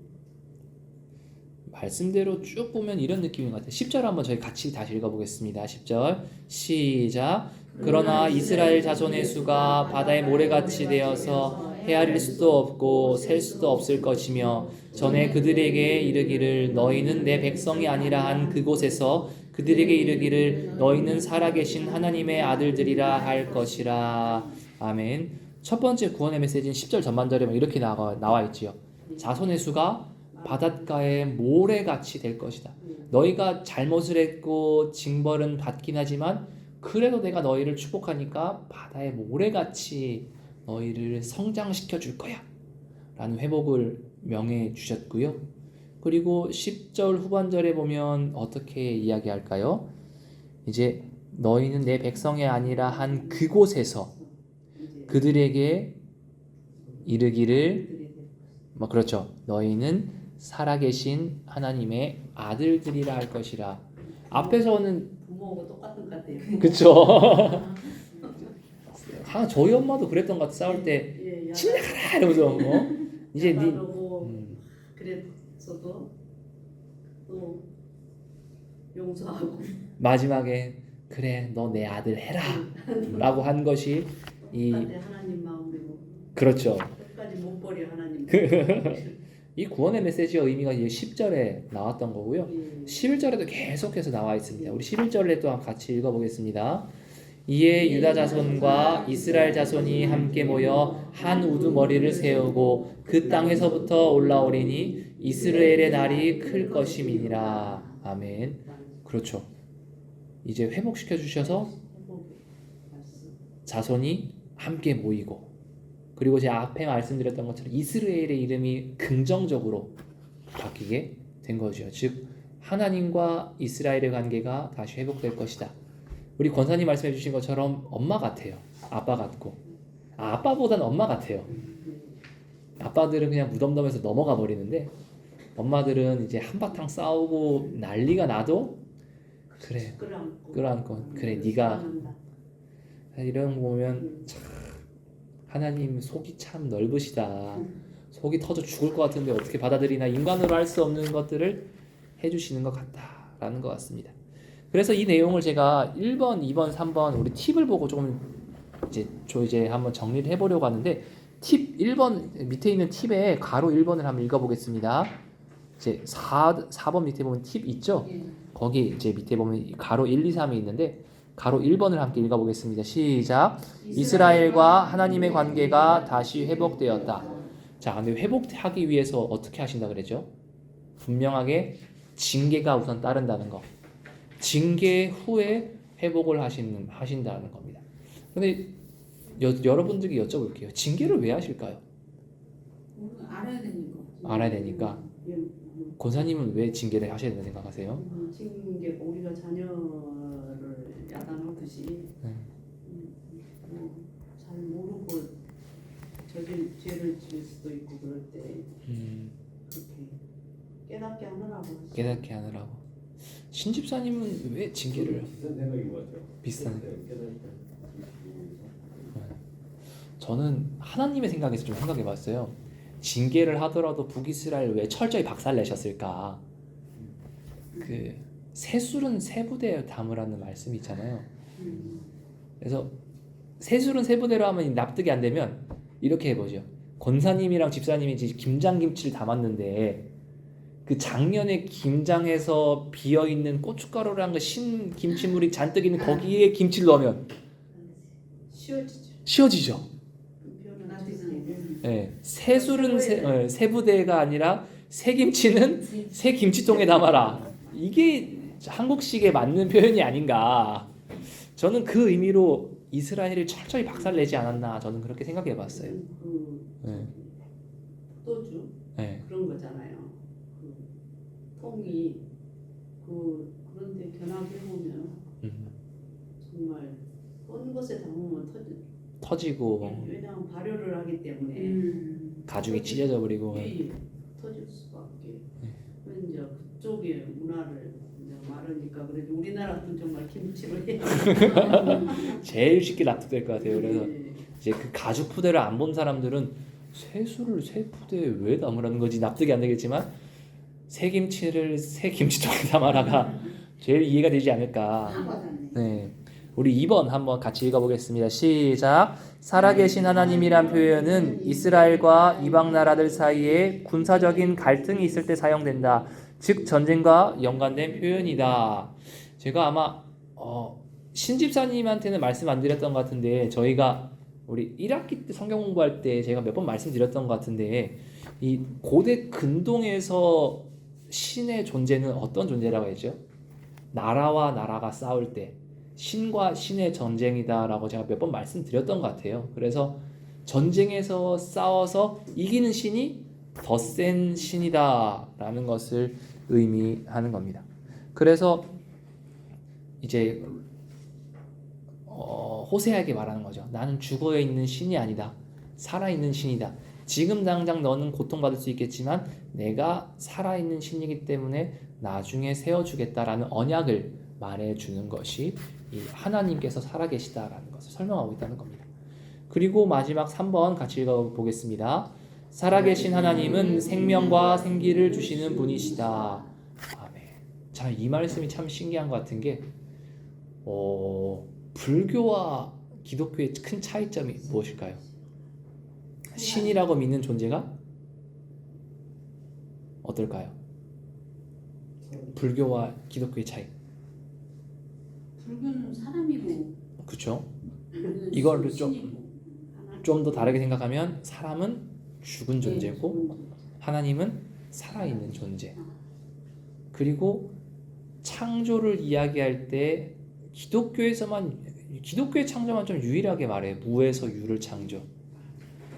말씀대로 쭉 보면 이런 느낌인 것 같아요. 10절 한번 저희 같이 다시 읽어보겠습니다. 10절 시작. 그러나 이스라엘 자손의 수가 바다의 모래같이 되어서 헤아릴 수도 없고 셀 수도 없을 것이며 전에 그들에게 이르기를 너희는 내 백성이 아니라 한 그곳에서 그들에게 이르기를 너희는 살아계신 하나님의 아들들이라 할 것이라. 아멘. 첫 번째 구원의 메시지는 10절 전반절에 이렇게 나와 있지요. 자손의 수가 바닷가의 모래같이 될 것이다. 너희가 잘못을 했고 징벌은 받긴 하지만 그래도 내가 너희를 축복하니까 바다의 모래같이 너희를 성장시켜 줄 거야 라는 회복을 명해 주셨고요. 그리고 10절 후반절에 보면 어떻게 이야기할까요? 이제 너희는 내 백성이 아니라 한 그곳에서 그들에게 이르기를 그렇죠. 너희는 살아계신 하나님의 아들들이라 할 것이라. 앞에서는 부모하고 똑같은 것 같아요. 그쵸. 저희 엄마도 그랬던 것 같아. 싸울 때 예, 침대 가라 이러면서 이제 니 그랬어도 또 용서하고 마지막에 그래 너 내 아들 해라 라고 한 것이 이 하나님 마음이고 그렇죠. 끝까지 못 버려 하나님. 이 구원의 메시지의 의미가 이제 10절에 나왔던 거고요. 11절에도 계속해서 나와 있습니다. 우리 11절에 또 같이 읽어보겠습니다. 이에 유다 자손과 이스라엘 자손이 함께 모여 한 우두머리를 세우고 그 땅에서부터 올라오리니 이스라엘의 날이 클 것임이니라. 아멘. 그렇죠. 이제 회복시켜 주셔서 자손이 함께 모이고, 그리고 제가 앞에 말씀드렸던 것처럼 이스라엘의 이름이 긍정적으로 바뀌게 된 거죠. 즉 하나님과 이스라엘의 관계가 다시 회복될 것이다. 우리 권사님 말씀해 주신 것처럼 엄마 같아요. 아빠 같고. 아빠보다는 엄마 같아요. 아빠들은 그냥 무덤덤해서 넘어가 버리는데 엄마들은 이제 한바탕 싸우고 난리가 나도 그래 끌어안고 그래 네가 이런 거 보면 참 하나님 속이 참 넓으시다. 속이 터져 죽을 것 같은데 어떻게 받아들이나. 인간으로 할 수 없는 것들을 해주시는 것 같다라는 것 같습니다. 그래서 이 내용을 제가 1번, 2번, 3번 우리 팁을 보고 조금 이제 한번 정리를 해보려고 하는데 팁 1번 밑에 있는 팁에 가로 1번을 한번 읽어보겠습니다. 이제 4번 밑에 보면 팁 있죠? 거기 이제 밑에 보면 가로 1, 2, 3이 있는데 가로 1번을 함께 읽어보겠습니다. 시작. 이스라엘과 하나님의 관계가 다시 회복되었다. 자, 근데 회복하기 위해서 어떻게 하신다 그랬죠? 분명하게 징계가 우선 따른다는 거. 징계 후에 회복을 하신다는 겁니다. 근데 여러분들께 여쭤볼게요. 징계를 왜 하실까요? 알아야 되니까. 알아야 되니까. 권사님은 왜 징계를 하셔야 된다고 생각하세요? 징계 우리가 자녀를 야단하듯이 잘 모르고 저질 죄를 지을 수도 있고 그럴 때 그렇게 깨닫게 하느라고. 신집사님은 왜 징계를? 비슷한 생각인 것 같아요. 비슷한. 저는 하나님의 생각에서 좀 생각해봤어요. 징계를 하더라도 북이스라엘 왜 철저히 박살내셨을까? 그 새술은 새부대에 담으라는 말씀이 있잖아요. 그래서 새술은 새부대로 하면 납득이 안 되면 이렇게 해보죠. 권사님이랑 집사님이 김장김치를 담았는데 그 작년에 김장에서 비어있는 고춧가루랑 그 신 김치물이 잔뜩 있는 거기에 김치를 넣으면 쉬워지죠. 네, 새술은 새부대가 아니라 새김치는 새김치통에 담아라. 이게 한국식에 맞는 표현이 아닌가. 저는 그 의미로 이스라엘을 철저히 박살내지 않았나 저는 그렇게 생각해 봤어요. 그 네. 포도주 네. 그런 거잖아요. 그 통이 그런데 견학해 보면 정말 어느 곳에 담으면 터지고 왜냐하면 발효를 하기 때문에 가죽이 찢어져 버리고 예, 터질 수밖에. 이제 그쪽의 문화를 이제 말하니까 그래도 우리나라도 정말 김치를 해. 제일 쉽게 납득될 것 같아요. 그래서 예. 이제 그 가죽 푸대를 안 본 사람들은 새수를 새 푸대에 왜 담으라는 거지 납득이 안 되겠지만 새김치를 새 김치통에 담아라가 제일 이해가 되지 않을까. 다 받았네. 네. 우리 2번 한번 같이 읽어보겠습니다. 시작. 살아계신 하나님이란 표현은 이스라엘과 이방 나라들 사이에 군사적인 갈등이 있을 때 사용된다. 즉 전쟁과 연관된 표현이다. 제가 아마 신집사님한테는 말씀 안 드렸던 것 같은데 저희가 우리 1학기 때 성경 공부할 때 제가 몇 번 말씀드렸던 것 같은데 이 고대 근동에서 신의 존재는 어떤 존재라고 했죠? 나라와 나라가 싸울 때 신과 신의 전쟁이다라고 제가 몇 번 말씀드렸던 것 같아요. 그래서 전쟁에서 싸워서 이기는 신이 더 센 신이다라는 것을 의미하는 겁니다. 그래서 이제 호세아에게 말하는 거죠. 나는 죽어 있는 신이 아니다. 살아있는 신이다. 지금 당장 너는 고통받을 수 있겠지만 내가 살아있는 신이기 때문에 나중에 세워주겠다라는 언약을 말해주는 것이 이 하나님께서 살아계시다라는 것을 설명하고 있다는 겁니다. 그리고 마지막 3번 같이 읽어보겠습니다. 살아계신 하나님은 생명과 생기를 주시는 분이시다. 아멘. 자, 이 말씀이 참 신기한 것 같은 게 불교와 기독교의 큰 차이점이 무엇일까요? 신이라고 믿는 존재가 어떨까요? 불교와 기독교의 차이. 불교는 사람이고 그렇죠? 우리는 이거를 신이고. 좀 더 다르게 생각하면 사람은 죽은 존재고 하나님은 살아있는 존재. 그리고 창조를 이야기할 때 기독교의 창조만 좀 유일하게 말해요. 무에서 유를 창조.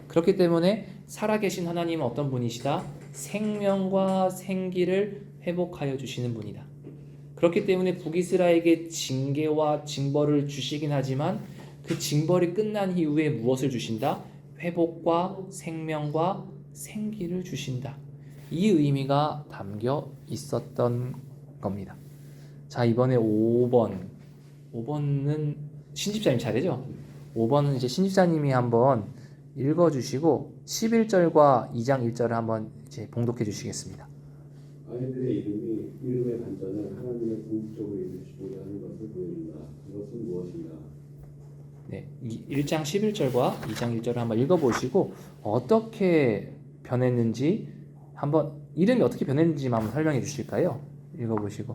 그렇기 때문에 살아계신 하나님은 어떤 분이시다? 생명과 생기를 회복하여 주시는 분이다. 그렇기 때문에 북이스라엘에게 징계와 징벌을 주시긴 하지만 그 징벌이 끝난 이후에 무엇을 주신다? 회복과 생명과 생기를 주신다. 이 의미가 담겨 있었던 겁니다. 자, 이번에 5번은 신집사님 차례죠? 5번은 이제 신집사님이 한번 읽어주시고 11절과 2장 1절을 한번 이제 봉독해 주시겠습니다. 아이들의 이름의 반전은 하나님의 궁극적으로 이루시고자 하는 것을 보여준다. 그것은 무엇인가? 네, 1장 11절과 2장 1절을 한번 읽어보시고 어떻게 변했는지 한번 이름이 어떻게 변했는지만 한번 설명해 주실까요? 읽어보시고.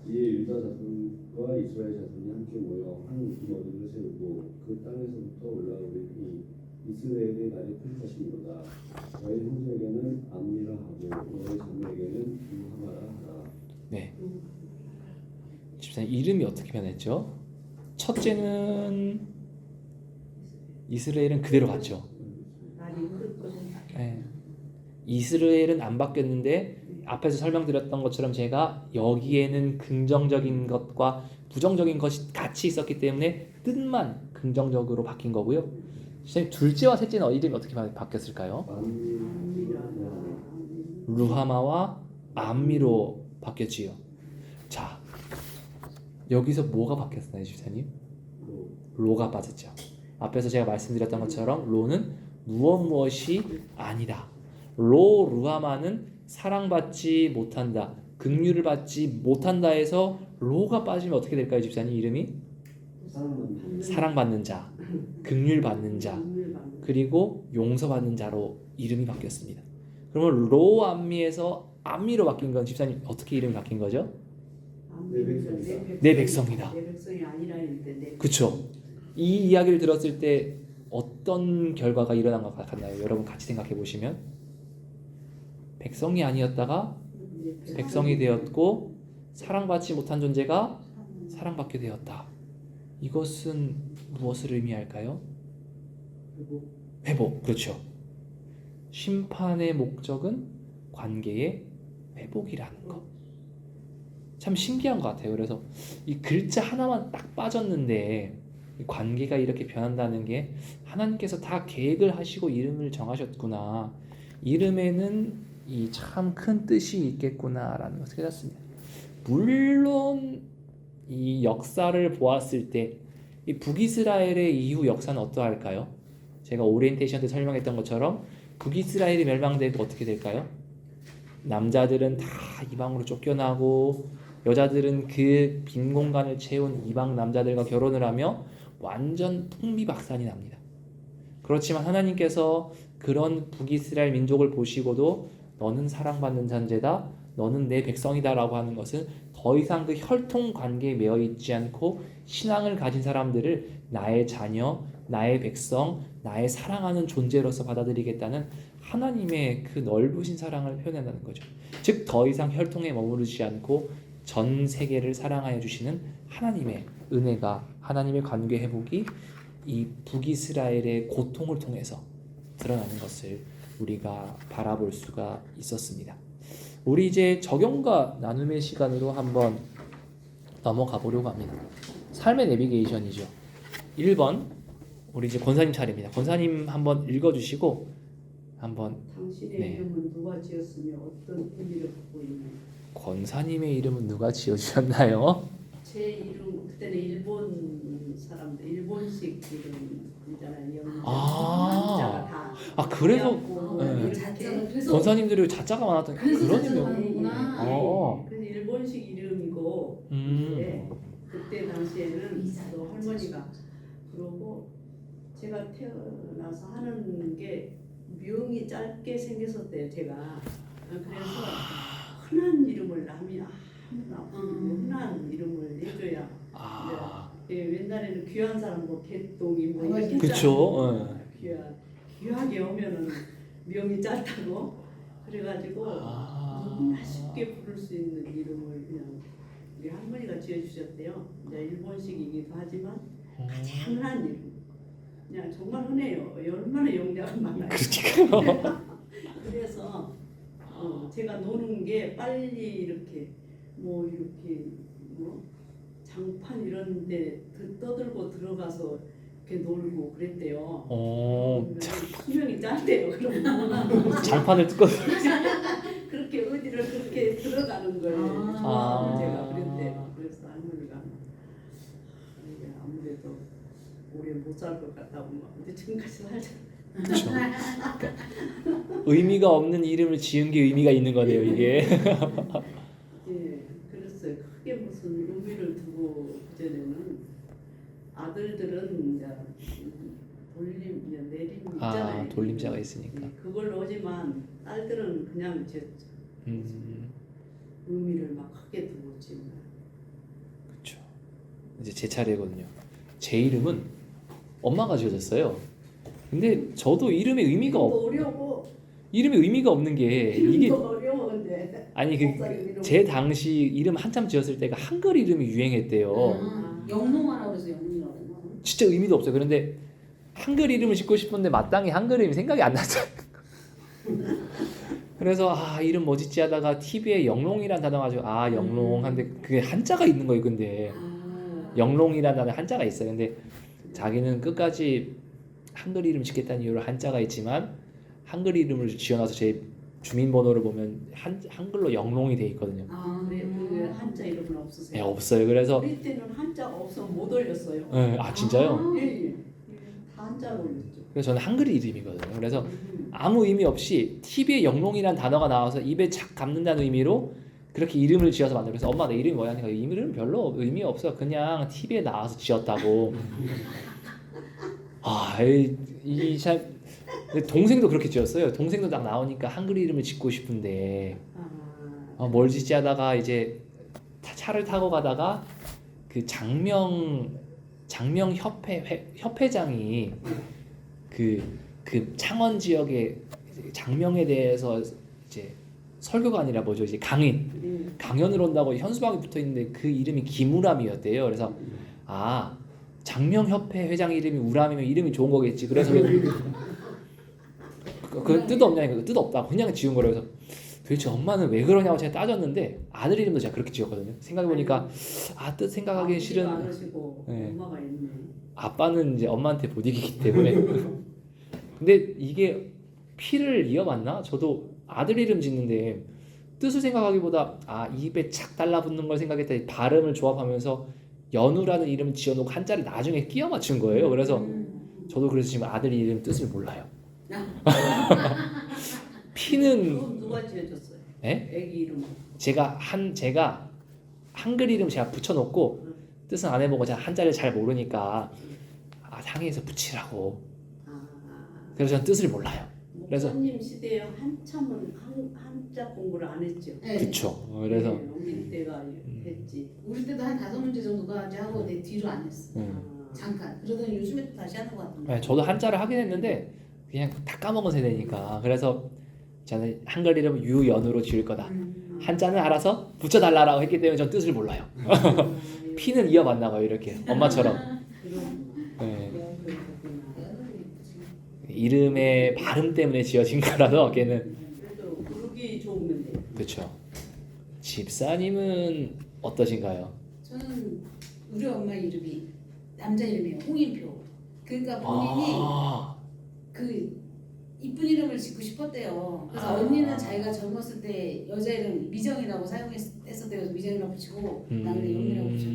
이에 유다 자손과 이스라엘 자손이 함께 모여 한 기업을 세우고 그 땅에서부터 올라오니 이스라엘의 날이 펼쳐지니로다. 너희 형제에게는 암미라 하고 너희 자매에게는 루하마라 하라. 네, 집사님 이름이 어떻게 변했죠? 첫째는 이스라엘은 그대로 갔죠. 날이 흐를 것은 네. 이스라엘은 안 바뀌었는데 앞에서 설명드렸던 것처럼 제가 여기에는 긍정적인 것과 부정적인 것이 같이 있었기 때문에 뜻만 긍정적으로 바뀐 거고요. 선생님 둘째와 셋째는 이름이 어떻게 바뀌었을까요? 루하마와 암미로 바뀌었지요. 자, 여기서 뭐가 바뀌었나요, 집사님? 로가 빠졌죠. 앞에서 제가 말씀드렸던 것처럼 로는 무엇이 아니다. 루하마는 사랑받지 못한다. 긍휼을 받지 못한다 해서 로가 빠지면 어떻게 될까요, 집사님? 이름이? 사랑받는 자, 긍휼 받는 자, 그리고 용서받는 자로 이름이 바뀌었습니다. 그러면 로 암미에서 암미로 바뀐 건 집사님 어떻게 이름이 바뀐 거죠? 내 백성이다. 내 백성이 아니라 했는데 그렇죠. 이 이야기를 들었을 때 어떤 결과가 일어난 것 같나요? 여러분 같이 생각해 보시면 백성이 아니었다가 백성이 되었고 사랑받지 못한 존재가 사랑받게 되었다. 이것은 무엇을 의미할까요? 회복. 회복. 그렇죠. 심판의 목적은 관계의 회복이라는 거. 참 신기한 것 같아요. 그래서 이 글자 하나만 딱 빠졌는데 이 관계가 이렇게 변한다는 게 하나님께서 다 계획을 하시고 이름을 정하셨구나. 이름에는 이 참 큰 뜻이 있겠구나라는 것을 깨닫습니다. 물론 이 역사를 보았을 때 이 북이스라엘의 이후 역사는 어떠할까요? 제가 오리엔테이션 때 설명했던 것처럼 북이스라엘이 멸망되고 어떻게 될까요? 남자들은 다 이방으로 쫓겨나고 여자들은 그 빈 공간을 채운 이방 남자들과 결혼을 하며 완전 풍비박산이 납니다. 그렇지만 하나님께서 그런 북이스라엘 민족을 보시고도 너는 사랑받는 존재다, 너는 내 백성이다라고 하는 것은 더 이상 그 혈통 관계에 매여 있지 않고 신앙을 가진 사람들을 나의 자녀, 나의 백성, 나의 사랑하는 존재로서 받아들이겠다는 하나님의 그 넓으신 사랑을 표현한다는 거죠. 즉 더 이상 혈통에 머무르지 않고 전 세계를 사랑하여 주시는 하나님의 은혜가, 하나님의 관계 회복이 이 북이스라엘의 고통을 통해서 드러나는 것을 우리가 바라볼 수가 있었습니다. 우리 이제 적용과 나눔의 시간으로 한번 넘어가 보려고 합니다. 삶의 내비게이션이죠. 1번 우리 이제 권사님 차례입니다. 권사님 한번 읽어주시고 한번. 당신의 네. 이름은 누가 지었으며 어떤 의미를 갖고 있나요? 권사님의 이름은 누가 지어주셨나요? 제 이름 그때는 일본 사람들 일본식 이름이잖아요. 아, 그래서 네. 그래서 권사님들이 자자가 많았던 그래서 그런 자자가 의미. 많았구나. 그래서 일본식 이름이고 네. 그때 당시에는 또 할머니가 그러고 제가 태어나서 하는 게 명이 짧게 생겼었대요. 제가 그래서 흔한 이름을 남이 흔한 이름을 해줘야. 네, 옛날에는 귀한 사람 뭐 개똥이 뭐 이렇게 그쵸. 귀하게 오면은 명이 짧다고 그래가지고 누구나 쉽게 부를 수 있는 이름을 그냥 우리 할머니가 지어주셨대요. 이제 일본식이기도 하지만 가장 흔한 이름. 그냥 정말 흔해요. 얼마나 영작은 많아요. 그래서 제가 노는 게 빨리 이렇게 뭐 장판 이런데 떠들고 들어가서 이렇게 놀고 그랬대요. 수명이 짧대요. 그럼 장판을 뜯고 그렇게 어디를 그렇게 들어가는 걸 좋아하고 제가 그랬대요. 그래서 할머니가 이게 아무래도 오래 못 살 것 같다고 막 근데 지금까지 살자. 그렇죠. 그러니까 의미가 없는 이름을 지은 게 의미가 있는 거네요, 이게. 예, 그랬어요. 크게 무슨 의미를 두고 그전에는 아들들은 이제 내림 있잖아요. 돌림자가 있으니까. 예, 그걸로 오지만 딸들은 그냥 제 의미를 막 크게 두고 지금. 그렇죠. 이제 제 차례거든요. 제 이름은 엄마가 지어줬어요. 근데 저도 이름에 의미가 어려워. 이름에 의미가 없는 게 이게 어려워 근데. 아니 제 당시 이름 한참 지었을 때가 한글 이름이 유행했대요. 영롱하라고 그래서 영롱이라고 했나? 진짜 의미도 없어요. 그런데 한글 이름을 짓고 싶은데 마땅히 한글 이름이 생각이 안 나죠. 그래서 이름 뭐 짓지 하다가 TV에 영롱이란 단어 가지고 영롱 한데 그게 한자가 있는 거예요. 근데 영롱이란 단어 한자가 있어요. 근데 자기는 끝까지 한글 이름 짓겠다는 이유로 한자가 있지만 한글 이름을 지어놔서 제 주민번호를 보면 한글로 영롱이 돼 있거든요. 그 한자 이름은 없으세요? 네, 없어요. 그래서 우리 때는 한자가 없으면 못 올렸어요. 네, 진짜요? 예. 다 한자로 올렸죠. 그래서 저는 한글 이름이거든요. 그래서 아무 의미 없이 TV에 영롱이라는 단어가 나와서 입에 착 감는다는 의미로 그렇게 이름을 지어서 만들어요. 그래서 엄마 내 이름이 뭐야? 하니까 이름은 별로 의미 없어. 그냥 TV에 나와서 지었다고. 참 동생도 그렇게 지었어요. 동생도 딱 나오니까 한글 이름을 짓고 싶은데 뭘 짓지 하다가 이제 차를 타고 가다가 그 장명 협회장이 그 창원 지역의 장명에 대해서 이제 설교가 아니라 뭐죠? 이제 강연을 온다고 현수막이 붙어 있는데 그 이름이 김우람이었대요. 그래서 장명협회 회장 이름이 우람이면 이름이 좋은 거겠지. 그래서 그 뜻 없냐니까 그 뜻 없다. 그냥 지은 거라고 해서 도대체 엄마는 왜 그러냐고 제가 따졌는데 아들 이름도 제가 그렇게 지었거든요. 생각해 보니까 뜻 생각하기 싫은 않으시고 네. 엄마가 있네. 아빠는 이제 엄마한테 못 이기기 때문에. 근데 이게 피를 이어받나? 저도 아들 이름 짓는데 뜻을 생각하기보다 입에 착 달라붙는 걸 생각했더니 발음을 조합하면서 연우라는 이름 지어놓고 한자를 나중에 끼워 맞춘 거예요. 그래서 저도 그래서 지금 아들 이름 뜻을 몰라요. 피는 그럼 누가 지어줬어요? 예? 애기 이름. 제가 한글 이름 제가 붙여놓고 뜻은 안 해보고 제가 한자를 잘 모르니까 상해에서 붙이라고. 그래서 저는 뜻을 몰라요. 그래서- 목사님 시대에 한참은 한자 공부를 안 했죠. 네. 그쵸. 그래서 네, 우리 때가 했지. 우리 때도 한 5문제 정도까지 하고 내 뒤로 안 했어. 잠깐. 그러더니 요즘에 또 다시 하는 것 같던데. 네, 저도 한자를 하긴 했는데 그냥 다 까먹은 세대니까. 그래서 저는 한글 이름 유연우로 지을 거다. 한자는 알아서 붙여달라고 했기 때문에 전 뜻을 몰라요. 피는 이어받나 봐요. 이렇게 엄마처럼. 네. 이름의 발음 때문에 지어진 거라서 걔는. 그래도 부르기 좋으면 돼. 그렇죠. 집사님은 어떠신가요? 저는 우리 엄마 이름이 남자 이름이에요. 홍인표. 그러니까 본인이 그 이쁜 이름을 짓고 싶었대요. 그래서 언니는 자기가 젊었을 때 여자 이름 미정이라고 사용했었대요. 미정이라고 붙이고 나는 영미라고 붙이고.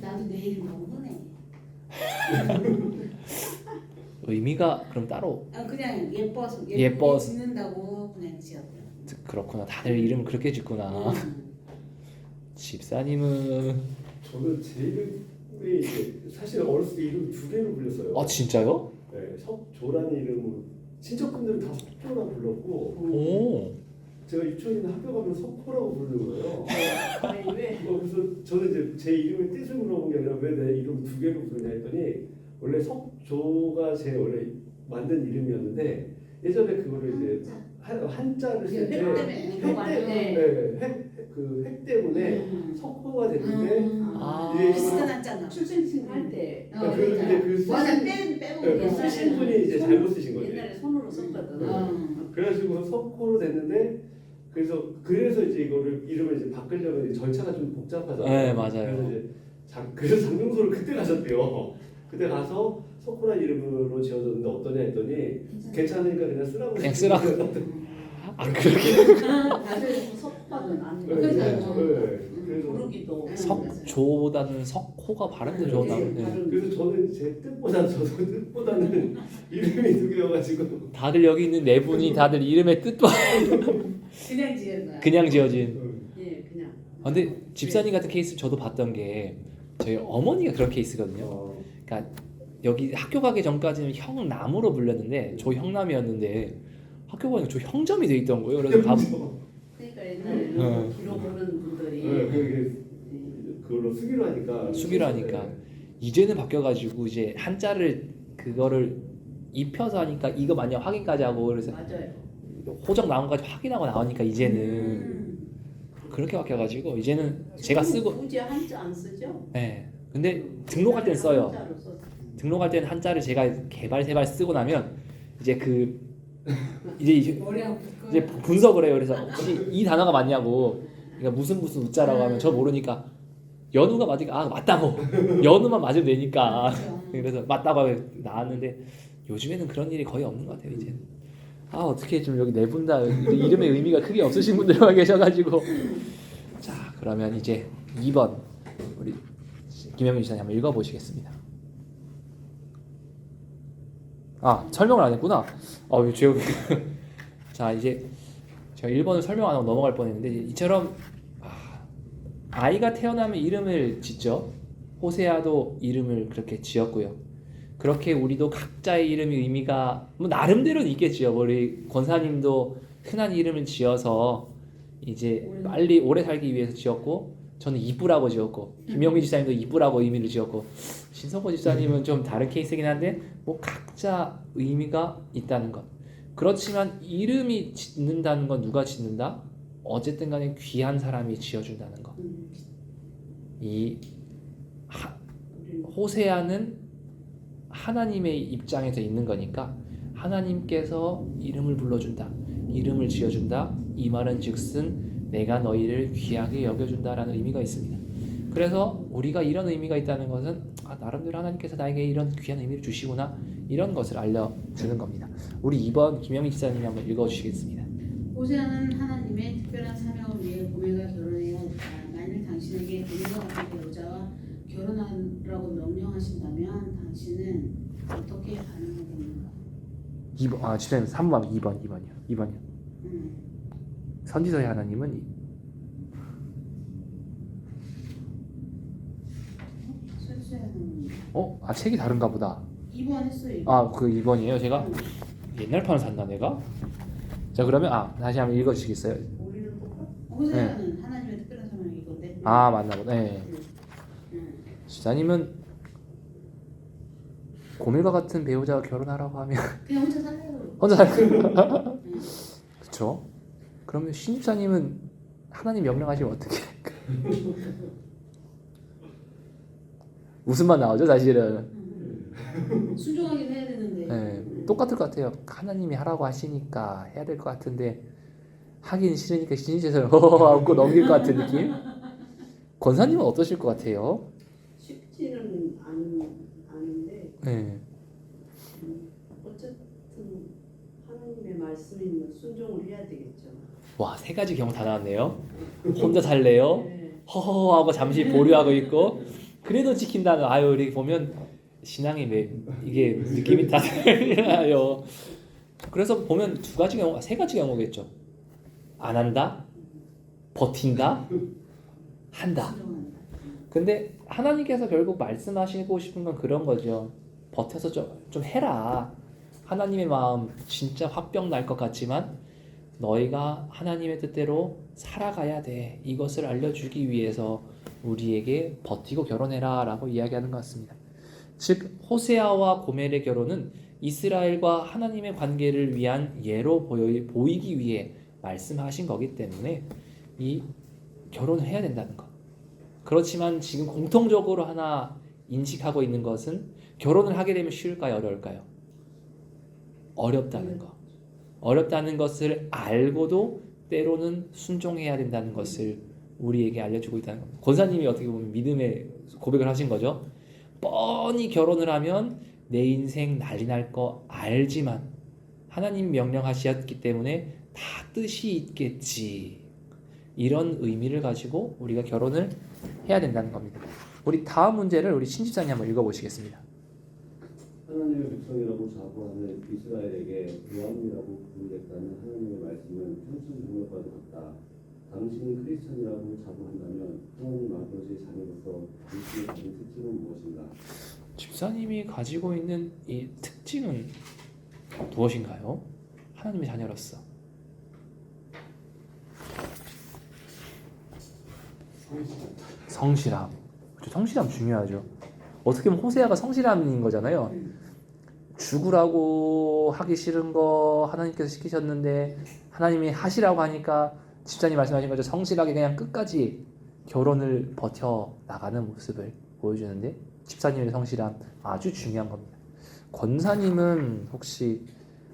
나도 내 이름 너무 흔해. 의미가 그럼 따로 그냥 예뻐서 예뻐서. 짓는다고 그냥 지었대요. 그렇구나. 다들 이름 그렇게 짓구나. 집사님은 저는 제 이름이 이제 사실 어렸을 때 이름 2개로 불렸어요. 진짜요? 네, 석조라는 이름은 친척분들은 다 석조라고 불렀고 오. 제가 유치원이나 학교 가면 석호라고 부르는 거예요. 아니 왜? 그래서 저는 이제 제 이름의 뜻을 물어본 게 아니라 왜 내 이름 2개로 부르냐 했더니 원래 석조가 제 원래 만든 이름이었는데 예전에 그거를 이제 한자를 쓸 때 획 때문에. 획 때문에 석호가 됐는데 이게 비슷한 한자나. 출생신 할때 그래서 이제 그 맞아 쓰신 빼고 쓰신 분이 이제 잘못 쓰신 거예요. 옛날에 손으로 썼거든. 그래가지고 석호로 됐는데 그래서 이제 이거를 이름을 이제 바꾸려면 이제 절차가 좀 복잡하잖아요. 네, 맞아요. 그래서 이제 그래서 장명소를 그때 가셨대요. 그때 가서 석호란 이름으로 지어줬는데 어떠냐 했더니 괜찮으니까 그냥 쓰라고. 그냥 쓰라고. 그렇게 다들 석파는 안 돼. 그러니까요. 그래서 부르기도 석조보다는 석호가 발음도 좋다. 네. 그래서 저는 제 뜻보다는 이름이 2개여가지고 다들 여기 있는 네 분이 다들 이름의 뜻도 그냥 지은 거야. 그냥 지어진. 예 그냥. 근데 집사님 같은 케이스 저도 봤던 게 저희 어머니가 그런 케이스거든요. 그러니까 여기 학교 가기 전까지는 형남으로 불렸는데 저 형남이었는데 학교 가니까 저 형점이 돼 있던 거예요. 그래서 그러니까 옛날에는 기록 보는 분들이 그걸로 수기로 하니까 수기로 하니까 이제는 바뀌어가지고 이제 한자를 그거를 입혀서 하니까 이거 맞냐 확인까지 하고 그래서 맞아요. 호적 나온 거까지 확인하고 나오니까 이제는 그렇게 바뀌어가지고 이제는 제가 쓰고 굳이 한자 안 쓰죠? 네. 근데 등록할 땐 써요. 한자로 썼어요. 등록할 때는 한자를 제가 개발 쓰고 나면 이제 이제 머리하고 이제 분석을 해요. 그래서 혹시 이 단어가 맞냐고. 그러니까 무슨 우자라고 하면 저 모르니까 연우가 맞으니까 맞다고. 연우만 맞으면 되니까. 그래서 맞다고 나왔는데 요즘에는 그런 일이 거의 없는 것 같아요. 이제는. 어떻게 좀 여기 네 분 다 이름의 의미가 크게 없으신 분들만 계셔가지고. 자 그러면 이제 2번 우리 김영민 지사님 한번 읽어보시겠습니다. 설명을 안 했구나. 제가 자 이제 제가 1번을 설명 안 하고 넘어갈 뻔했는데 이처럼 아이가 태어나면 이름을 짓죠. 호세아도 이름을 그렇게 지었고요. 그렇게 우리도 각자의 이름의 의미가 뭐 나름대로는 있겠지요. 우리 권사님도 흔한 이름을 지어서 이제 빨리 오래 살기 위해서 지었고 저는 이쁘라고 지었고 김영민 집사님도 이쁘라고 의미를 지었고 신성호 집사님은 좀 다른 케이스이긴 한데 뭐 각자 의미가 있다는 것. 그렇지만 이름이 짓는다는 건 누가 짓는다? 어쨌든 간에 귀한 사람이 지어준다는 것. 호세아는 하나님의 입장에서 있는 거니까 하나님께서 이름을 불러준다, 이름을 지어준다. 이 말은 즉슨 내가 너희를 귀하게 여겨준다라는 의미가 있습니다. 그래서 우리가 이런 의미가 있다는 것은 나름대로 하나님께서 나에게 이런 귀한 의미를 주시구나, 이런 것을 알려주는 겁니다. 우리 2번 김영희 지사님이 한번 읽어주시겠습니다. 호세아는 하나님의 특별한 사명을 위해 고멜과 결혼해야 했다. 만일 당신에게 고멜과 같은 배우자와 결혼하라고 명령하신다면 당신은 어떻게 반응하겠는가? 2번, 지사님 3번, 2번이요. 선지서의 하나님은 설수하는 책이 다른가 보다. 2번 했어요. 그 2번이에요. 제가 옛날 판을 샀나 내가? 자, 그러면 다시 한번 읽어주시겠어요? 우리는 똑같아. 호세아는 하나님의 특별한 사명이 이건데. 맞나 보다. 네. 지사님은 고멜과 같은 배우자와 결혼하라고 하면 그냥 혼자 살래요. 혼자 살고. 그렇죠? 그러면 신입사님은 하나님 명령하시면 어떻게? 웃음만 나오죠, 사실은. 순종하긴 해야 되는데. 네, 똑같을 것 같아요. 하나님이 하라고 하시니까 해야 될 것 같은데 하긴 싫으니까 신입사님 하고 넘길 것 같은 느낌. 권사님은 어떠실 것 같아요? 쉽지는 않은데 네. 어쨌든 하나님의 말씀인 순종을 해야 되겠죠. 와, 3가지 경우 다 나왔네요. 혼자 살래요? 네. 허허하고 잠시 보류하고 있고, 그래도 지킨다는. 우리 보면 신앙이 이게 느낌이 다 달라요. 그래서 보면 2가지 경우, 3가지 경우겠죠. 안 한다, 버틴다, 한다. 순종한다. 근데 하나님께서 결국 말씀하시고 싶은 건 그런 거죠. 버텨서 좀 해라. 하나님의 마음 진짜 화병 날 것 같지만 너희가 하나님의 뜻대로 살아가야 돼. 이것을 알려주기 위해서 우리에게 버티고 결혼해라 라고 이야기하는 것 같습니다. 즉 호세아와 고멜의 결혼은 이스라엘과 하나님의 관계를 위한 예로 보이기 위해 말씀하신 거기 때문에 이 결혼을 해야 된다는 것. 그렇지만 지금 공통적으로 하나 인식하고 있는 것은 결혼을 하게 되면 쉬울까요? 어려울까요? 어렵다는 것. 어렵다는 것을 알고도 때로는 순종해야 된다는 것을 우리에게 알려주고 있다는 겁니다. 권사님이 어떻게 보면 믿음의 고백을 하신 거죠. 뻔히 결혼을 하면 내 인생 난리 날 거 알지만 하나님 명령하셨기 때문에 다 뜻이 있겠지. 이런 의미를 가지고 우리가 결혼을 해야 된다는 겁니다. 우리 다음 문제를 우리 신집사님 한번 읽어보시겠습니다. 하나님의 백성이라고 자부하는 이스라엘에게 요한이라고 부르겠다는 하나님의 말씀은 천천종려과도 같다. 당신이 크리스천이라고 자부한다면 하나님 아버지의 자녀로서 당신이 가진 특징은 무엇인가? 집사님이 가지고 있는 이 특징은 무엇인가요? 하나님의 자녀로서. 성실함. 그렇죠. 성실함 중요하죠. 어떻게 보면 호세아가 성실함인 거잖아요. 죽으라고 하기 싫은 거 하나님께서 시키셨는데 하나님이 하시라고 하니까 집사님 말씀하신 거죠. 성실하게 그냥 끝까지 결혼을 버텨 나가는 모습을 보여주는데 집사님의 성실함 아주 중요한 겁니다. 권사님은 혹시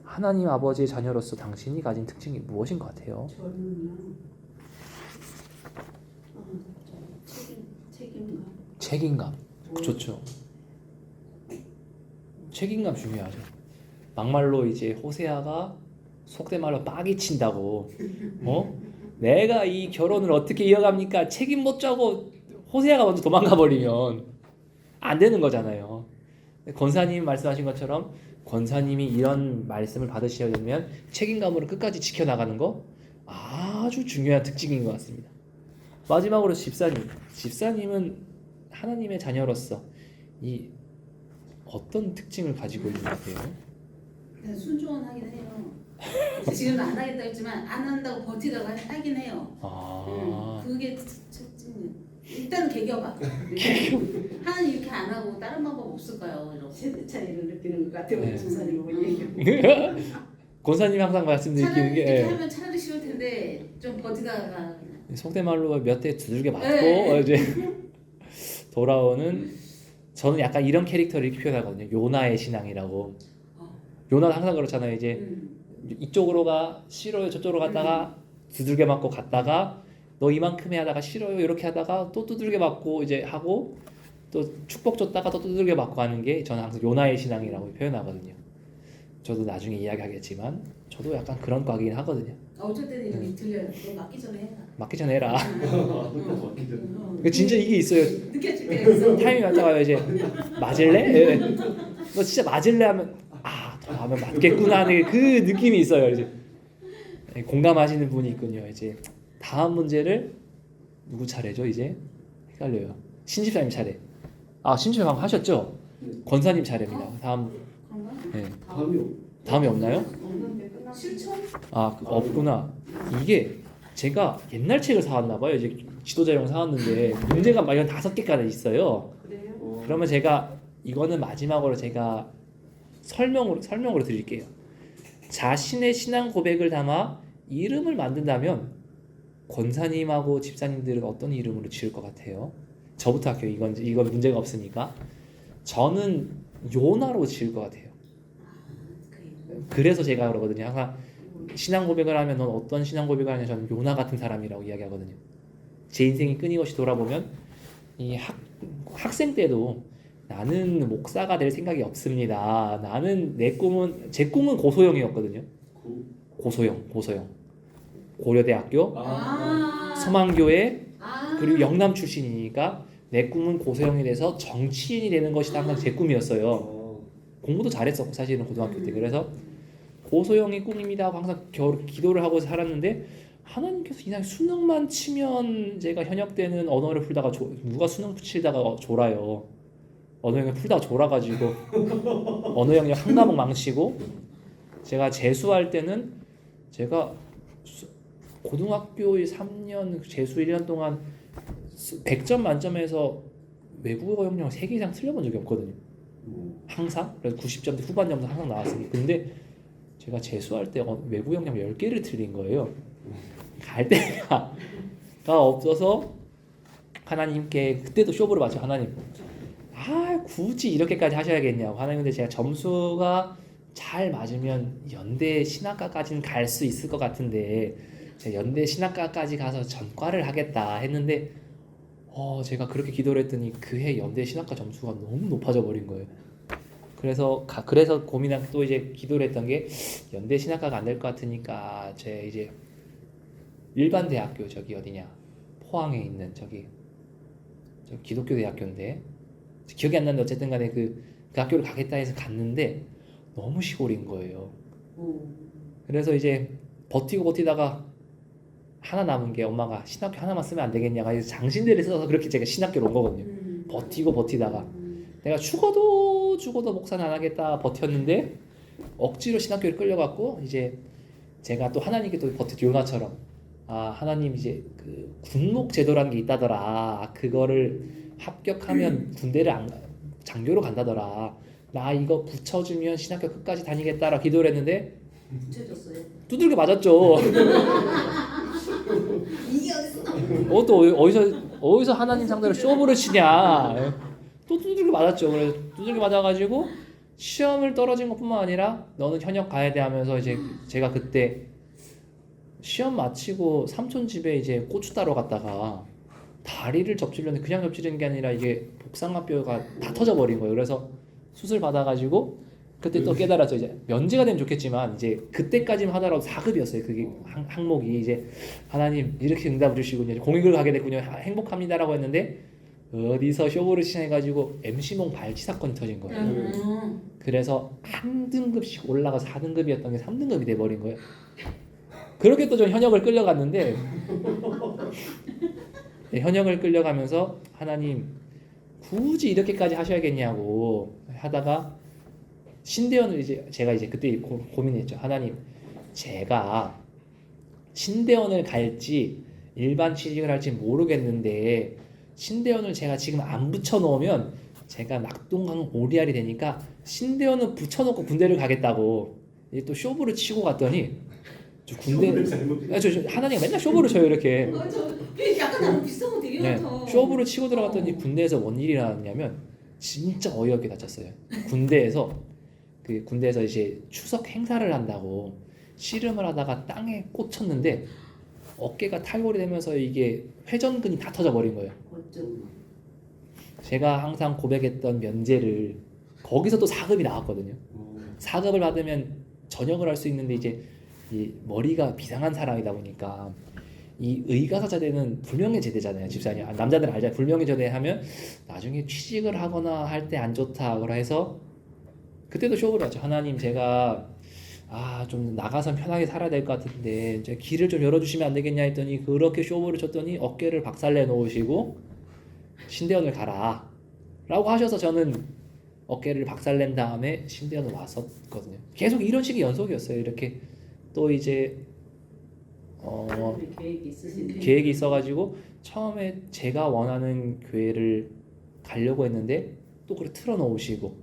하나님 아버지의 자녀로서 당신이 가진 특징이 무엇인 것 같아요? 저는요. 책임감. 좋죠. 책임감 중요하죠. 막말로 이제 호세아가 속된 말로 빠기 친다고 내가 이 결혼을 어떻게 이어갑니까? 책임 못 져고 호세아가 먼저 도망가 버리면 안 되는 거잖아요. 권사님 말씀하신 것처럼 권사님이 이런 말씀을 받으시려면 책임감으로 끝까지 지켜나가는 거 아주 중요한 특징인 것 같습니다. 마지막으로 집사님은 하나님의 자녀로서 이 어떤 특징을 가지고 있는 것 같아요? 순종은 하긴 해요. 지금 안 하겠다 했지만 안 한다고 버티다가 하긴 해요. 그게 특징이에요. 일단 개겨봐. 하나님 이렇게 안 하고 다른 방법 없을까요? 이렇게. 세대 차이를 느끼는 것 같아요. 네. 집사님 뭐 얘기하고. 권사님이 항상 말씀드리는 차라리 이렇게 게 하면 차라리 쉬울 텐데 좀 버티다가 속된 말로 몇 대 두들겨 맞고 네. 이제 돌아오는 저는 약간 이런 캐릭터를 이렇게 표현하거든요. 요나의 신앙이라고. 어. 요나는 항상 그렇잖아요. 이제 음. 이쪽으로 가 싫어요 저쪽으로 갔다가 두들겨 맞고 갔다가 너 이만큼 해 하다가 싫어요 이렇게 하다가 또 두들겨 맞고 이제 하고 또 축복 줬다가 또 두들겨 맞고 하는 게 저는 항상 요나의 신앙이라고 표현하거든요. 저도 나중에 이야기하겠지만 저도 약간 그런 과긴 하거든요. 어쩔 때는 이렇게 들려요. 너 맞기 전에 해라. 맞기 전에 해라. 맞기 전에. 그 진짜 이게 있어요. 느껴질 때가 있어. 타이밍 맞다가 이제 맞을래? 예. 너 진짜 맞을래 하면 더 하면 맞겠구나 하는 그 느낌이 있어요. 이제 공감하시는 분이 있군요. 이제 다음 문제를 누구 차례죠? 이제 헷갈려요. 신집사님 차례. 신집사님 방금 하셨죠? 네. 권사님 차례입니다. 다음 그런가? 네. 다음이 없나요? 없는데 끝났어. 실천? 없구나. 이게 제가 옛날 책을 사왔나 봐요. 이제 지도자용 사왔는데 문제가 막 이런 5개까지 있어요. 그래요? 그러면 제가 이거는 마지막으로 제가 설명으로 드릴게요. 자신의 신앙 고백을 담아 이름을 만든다면 권사님하고 집사님들은 어떤 이름으로 지을 것 같아요? 저부터 할게요. 이건 문제가 없으니까. 저는 요나로 지을 것 같아요. 그래. 그래서 제가 그러거든요. 항상 신앙 고백을 하면 넌 어떤 신앙 고백을 하냐 저는 요나 같은 사람이라고 이야기하거든요. 제 인생이 끊임없이 돌아보면 이 학생 때도 나는 목사가 될 생각이 없습니다. 제 꿈은 고소영이었거든요. 고소영 고려대학교 서만교회 그리고 영남 출신이니까 내 꿈은 고소영이 돼서 정치인이 되는 것이 항상 제 꿈이었어요. 공부도 잘했었고 사실은 고등학교 때. 그래서 고소영이 꿈입니다 하고 항상 기도를 하고 살았는데 하나님께서 이상 수능만 치면 제가 현역 때는 언어를 풀다가 누가 수능 치다가 졸아요. 언어 영역 풀다가 졸아가지고 언어 영역 한 과목 망치고 제가 재수할 때는 제가 고등학교 3년 재수 1년 동안 100점 만점에서 외국어 영역 3개 이상 틀려본 적이 없거든요. 항상. 그래서 90점대 후반 점수 항상 나왔으니. 근데 제가 재수할 때 외국 영역 10개를 틀린 거예요. 갈 데가 없어서 하나님께 그때도 쇼부를 받죠. 하나님 굳이 이렇게까지 하셔야겠냐고. 하나님 근데 제가 점수가 잘 맞으면 연대 신학과까지는 갈 수 있을 것 같은데 제가 연대 신학과까지 가서 전과를 하겠다 했는데 제가 그렇게 기도를 했더니 그해 연대 신학과 점수가 너무 높아져 버린 거예요. 그래서 고민한 또 이제 기도를 했던 게 연대 신학과가 안 될 것 같으니까 제 이제 일반 대학교 저기 어디냐 포항에 있는 저 기독교 대학교인데 기억이 안 나는데 어쨌든 간에 그 학교를 가겠다 해서 갔는데 너무 시골인 거예요. 그래서 이제 버티다가 하나 남은 게 엄마가 신학교 하나만 쓰면 안 되겠냐 해서 장신대를 써서 그렇게 제가 신학교로 온 거거든요. 버티다가 내가 죽어도 목사는 안 하겠다 버텼는데 억지로 신학교를 끌려갔고 이제 제가 또 하나님께 또 요나처럼 하나님 이제 그 군목 제도라는 게 있다더라. 그거를 합격하면 군대를 장교로 간다더라. 나 이거 붙여주면 신학교 끝까지 다니겠다라 기도를 했는데 붙여줬어요. 두들겨 맞았죠. 이게 어딨어? 또 어디서 하나님 상대로 쇼부를 치냐. 또 두들겨 맞았죠. 그래서 두들겨 맞아가지고 시험을 떨어진 것뿐만 아니라 너는 현역 가야 돼 하면서 이제 제가 그때 시험 마치고 삼촌 집에 이제 고추 따러 갔다가 다리를 접지려는데 그냥 접지는 게 아니라 이게 복상갑뼈가 다 터져버린 거예요. 그래서 수술 받아가지고 그때 또 깨달았죠. 이제 면제가 되면 좋겠지만 이제 그때까지만 하더라도 4급이었어요. 그게 항목이 이제 하나님 이렇게 응답을 주시군요. 공익을 가게 됐군요. 행복합니다라고 했는데 어디서 쇼부를 시작해가지고 MC몽 발치 사건이 터진 거예요. 그래서 한 등급씩 올라가서 4등급이었던 게 3등급이 돼버린 거예요. 그렇게 또 좀 현역을 끌려갔는데 현역을 끌려가면서 하나님 굳이 이렇게까지 하셔야겠냐고 하다가 신대원을 제가 그때 고민했죠. 하나님 제가 신대원을 갈지 일반 취직을 할지 모르겠는데 신대원을 제가 지금 안 붙여놓으면 제가 낙동강 오리알이 되니까 신대원은 붙여놓고 군대를 가겠다고 또 쇼부를 치고 갔더니 군대 하나님이 맨날 쇼부를 쳐요 이렇게. 약간 나랑 비슷한 거 되게 많다. 쇼부를 치고 들어갔더니 군대에서 뭔 일이 나왔냐면 진짜 어이없게 다쳤어요. 군대에서 이제 추석 행사를 한다고 씨름을 하다가 땅에 꽂혔는데 어깨가 탈골이 되면서 이게 회전근이 다 터져 버린 거예요. 어쩜 제가 항상 고백했던 면제를 거기서 또 4급이 나왔거든요. 4급을 받으면 전역을 할 수 있는데 이제 이 머리가 비상한 사람이다 보니까 이 의가사자대는 불명예 제대잖아요. 집사님 남자들은 알잖아요. 불명예 제대하면 나중에 취직을 하거나 할 때 안 좋다 그러 해서 그때도 쇼를 하죠. 하나님 제가 좀 나가서 편하게 살아야 될 것 같은데 이제 길을 좀 열어주시면 안 되겠냐 했더니 그렇게 쇼부를 쳤더니 어깨를 박살내 놓으시고 신대원을 가라 라고 하셔서 저는 어깨를 박살낸 다음에 신대원을 왔었거든요. 계속 이런 식의 연속이었어요. 이렇게 또 이제 하나님의 계획이 있으신데 계획이 있어가지고 처음에 제가 원하는 교회를 가려고 했는데 또 그걸 틀어놓으시고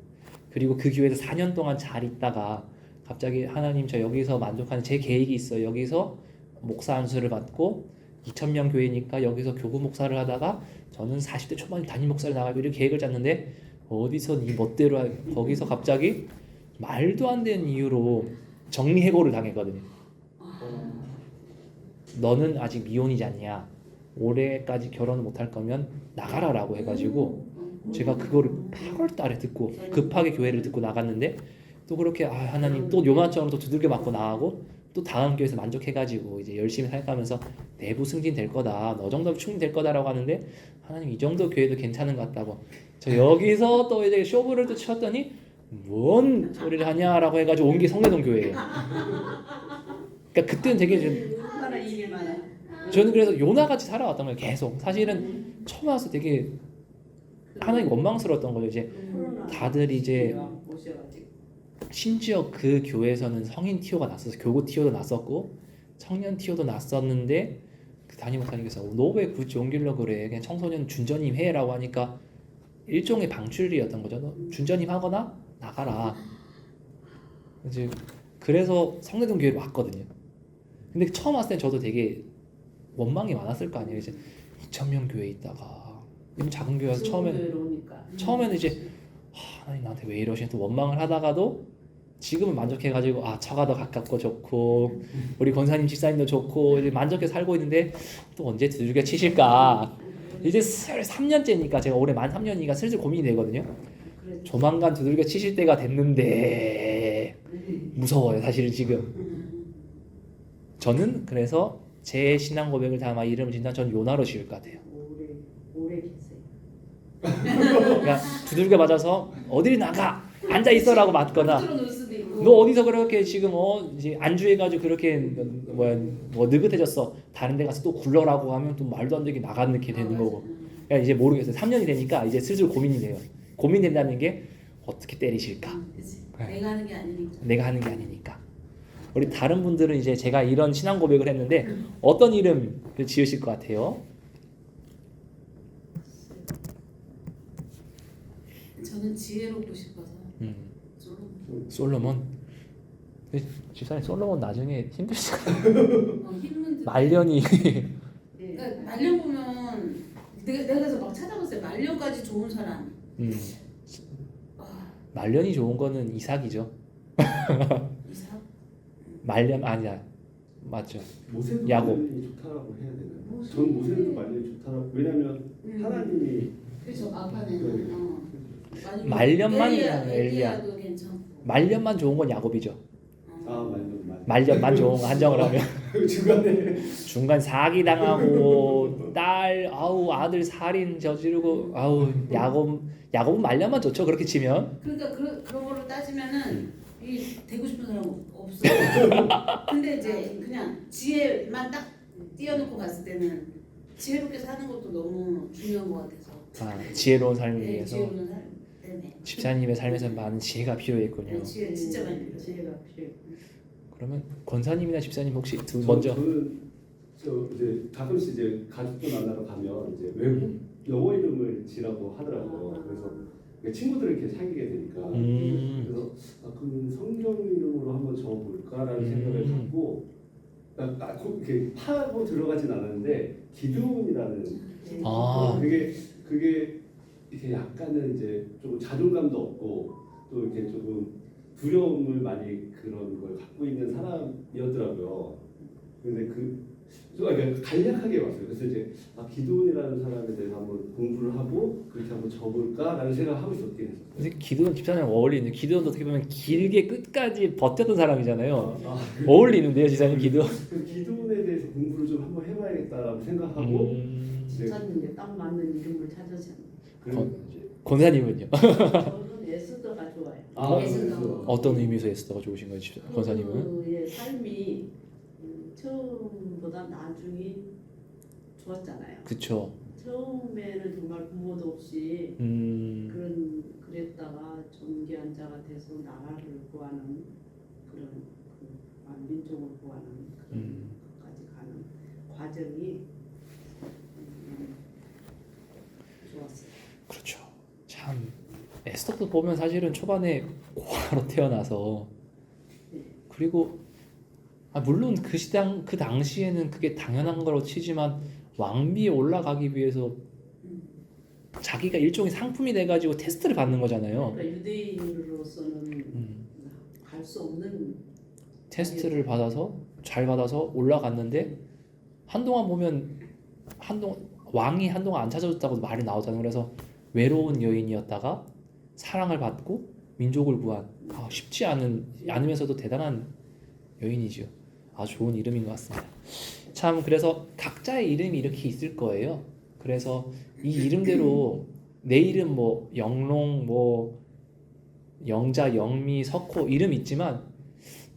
그리고 그 교회에서 4년 동안 잘 있다가 갑자기 하나님 저 여기서 만족하는 제 계획이 있어요. 여기서 목사 안수를 받고 2,000명 교회니까 여기서 교구 목사를 하다가 저는 40대 초반에 담임 목사를 나가고 이런 계획을 짰는데 어디서 네 멋대로 거기서 갑자기 말도 안 되는 이유로 정리해고를 당했거든요. 너는 아직 미혼이지 않냐? 올해까지 결혼을 못할 거면 나가라라고 해가지고 제가 그거를 8월 달에 듣고 급하게 교회를 듣고 나갔는데 또 그렇게 하나님 또 요나처럼 또 두들겨 맞고 나가고 또 다음 교회에서 만족해가지고 이제 열심히 살가면서 내부 승진 될 거다. 너 정도면 충분히 될 거다라고 하는데 하나님 이 정도 교회도 괜찮은 것 같다고. 저 여기서 또 이제 쇼부를 또 쳤더니 뭔 소리를 하냐라고 해가지고 온 게 성내동 교회예요. 그러니까 그때는 되게 얼마나 일이 많아. 저는 그래서 요나같이 살아왔던 거예요. 계속 사실은 처음 와서 되게 하나님 원망스러웠던 거죠. 이제 다들 이제 오셔가지고 심지어 그 교회에서는 성인 티오가 났어서 교구 티오도 났었고 청년 티오도 났었는데 그 담임 목사님께서 너 왜 굳이 옮기려고 그래? 그냥 청소년 준전임 해라고 하니까 일종의 방출이었던 거죠. 너 준전임 하거나 나가라. 이제 그래서 성내동 교회로 왔거든요. 근데 처음 왔을 때 저도 되게 원망이 많았을 거 아니에요. 이제 2,000명 교회에 있다가 너무 작은 교회에서 처음에는 이제 하나님 나한테 왜 이러시나 또 원망을 하다가도 지금은 만족해가지고 처가 더 가깝고 좋고 우리 권사님 집사님도 좋고 이제 만족해 살고 있는데 또 언제 두들겨 치실까. 이제 3년째니까 제가 올해 만 3년이니까 슬슬 고민이 되거든요. 조만간 두들겨 치실 때가 됐는데 무서워요 사실은 지금. 저는 그래서 제 신앙 고백을 담아 이름을 짓는다. 전 요나로 지을 것 같아요. 오래 계세요. 그러니까 두들겨 맞아서 어딜 나가 앉아 있어라고 맞거나 틀어놓을 수도 있고. 너 어디서 그렇게 지금 이제 안주해가지고 그렇게 뭐 느긋해졌어 다른 데 가서 또 굴러라고 하면 또 말도 안 되게 나가는 게 되는 거고. 그러니까 이제 모르겠어요. 3년이 되니까 이제 슬슬 고민이 돼요. 고민된다는 게 어떻게 때리실까. 그치. 네. 내가 하는 게 아니니까. 내가 하는 게 아니니까. 우리 다른 분들은 이제 제가 이런 신앙 고백을 했는데 어떤 이름을 지으실 것 같아요? 저는 지혜롭고 싶어서. 솔로몬. 집사님 솔로몬 나중에 힘들지 힘은 말년이 그러니까 말년 보면 내가 그래서 막 찾아봤어요. 말년까지 좋은 사람. 말년이 좋은 거는 이삭이죠. 이삭? 말년 아니야 맞죠. 모세도 야곱. 말년이 좋다라고 해야 되나요? 전 모세도 말년이 좋다라고. 왜냐면 하나님이 그렇죠. 아빠는 말년만 엘리야도 괜찮고. 말년만 좋은 건 야곱이죠. 말년 좋은 거 한정을 하면 중간에 중간 사기 당하고 딸 아들 살인 저지르고 야곱은 말년만 좋죠. 그렇게 치면. 그러니까 그런 걸로 따지면은 이 되고 싶은 사람 없어. 근데 이제 그냥 지혜만 딱 띄워놓고 봤을 때는 지혜롭게 사는 것도 너무 중요한 것 같아서. 지혜로운 삶을 위해서. 지혜로운 삶 때문에. 집사님의 삶에서 많은 지혜가 필요했군요. 지혜 진짜 많이 필요해. 지혜가 필요해. 그러면 권사님이나 집사님 혹시 먼저 저는 이제 가끔씩 이제 가족들 만나러 가면 이제 외국 영어 이름을 지라고 하더라고요. 그래서 친구들을 이렇게 사귀게 되니까 그래서 그럼 성경 이름으로 한번 적어볼까라는 생각을 갖고 이렇게 파고 들어가진 않았는데 기드온이라는 그게 이렇게 약간은 이제 조금 자존감도 없고 또 이렇게 조금 두려움을 많이 그런 걸 갖고 있는 사람이었더라고요. 근데 그러니까 간략하게 봤어요. 그래서 이제 기도원이라는 사람에 대해서 한번 공부를 하고 그렇게 한번 접을까라는 생각을 하고 있었긴 했었어요. 근데 기도원 집사님 어울리는 기도원도 어떻게 보면 길게 끝까지 버텼던 사람이잖아요. 아, 어울리는데요, 집사님 기도원. 그 기도원에 대해서 공부를 좀 한번 해봐야겠다라고 생각하고 집사님께 딱 맞는 이름을 찾으셨네. 권사님은요? 저는 에스더가 좋아요. 그래서 어떤 의미에서 에스더가 좋으신 거예요, 권사님은? 그의 삶이 처음보다 나중이 좋았잖아요. 그쵸. 처음에는 정말 부모도 없이 그랬다가 존귀한 자가 돼서 나라를 구하는 그런 민족을 구하는 그런 것까지 가는 과정이 좋았어요. 그렇죠. 참 에스더도 보면 사실은 초반에 고아로 태어나서 그리고 물론 그 당시에는 그게 당연한 거로 치지만 왕비에 올라가기 위해서 자기가 일종의 상품이 돼가지고 테스트를 받는 거잖아요. 그러니까 유대인으로서는 갈 수 없는 테스트를 받아서 잘 받아서 올라갔는데 한동안 보면 왕이 한동안 안 찾아줬다고 말이 나오잖아요. 그래서 외로운 여인이었다가 사랑을 받고 민족을 구한 쉽지 않으면서도 대단한 여인이죠. 아주 좋은 이름인 것 같습니다. 참 그래서 각자의 이름이 이렇게 있을 거예요. 그래서 이 이름대로 내 이름 뭐 영롱 뭐 영자 영미 석호 이름 있지만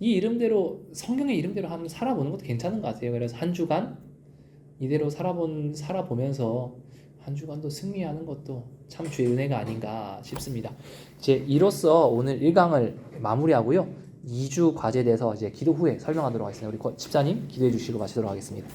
이 이름대로 성경의 이름대로 한번 살아보는 것도 괜찮은 것 같아요. 그래서 한 주간 이대로 살아보면서 한 주간도 승리하는 것도 참 주의 은혜가 아닌가 싶습니다. 이제 이로써 오늘 1강을 마무리하고요. 2주 과제에 대해서 이제 기도 후에 설명하도록 하겠습니다. 우리 집사님 기도해 주시고 마치도록 하겠습니다.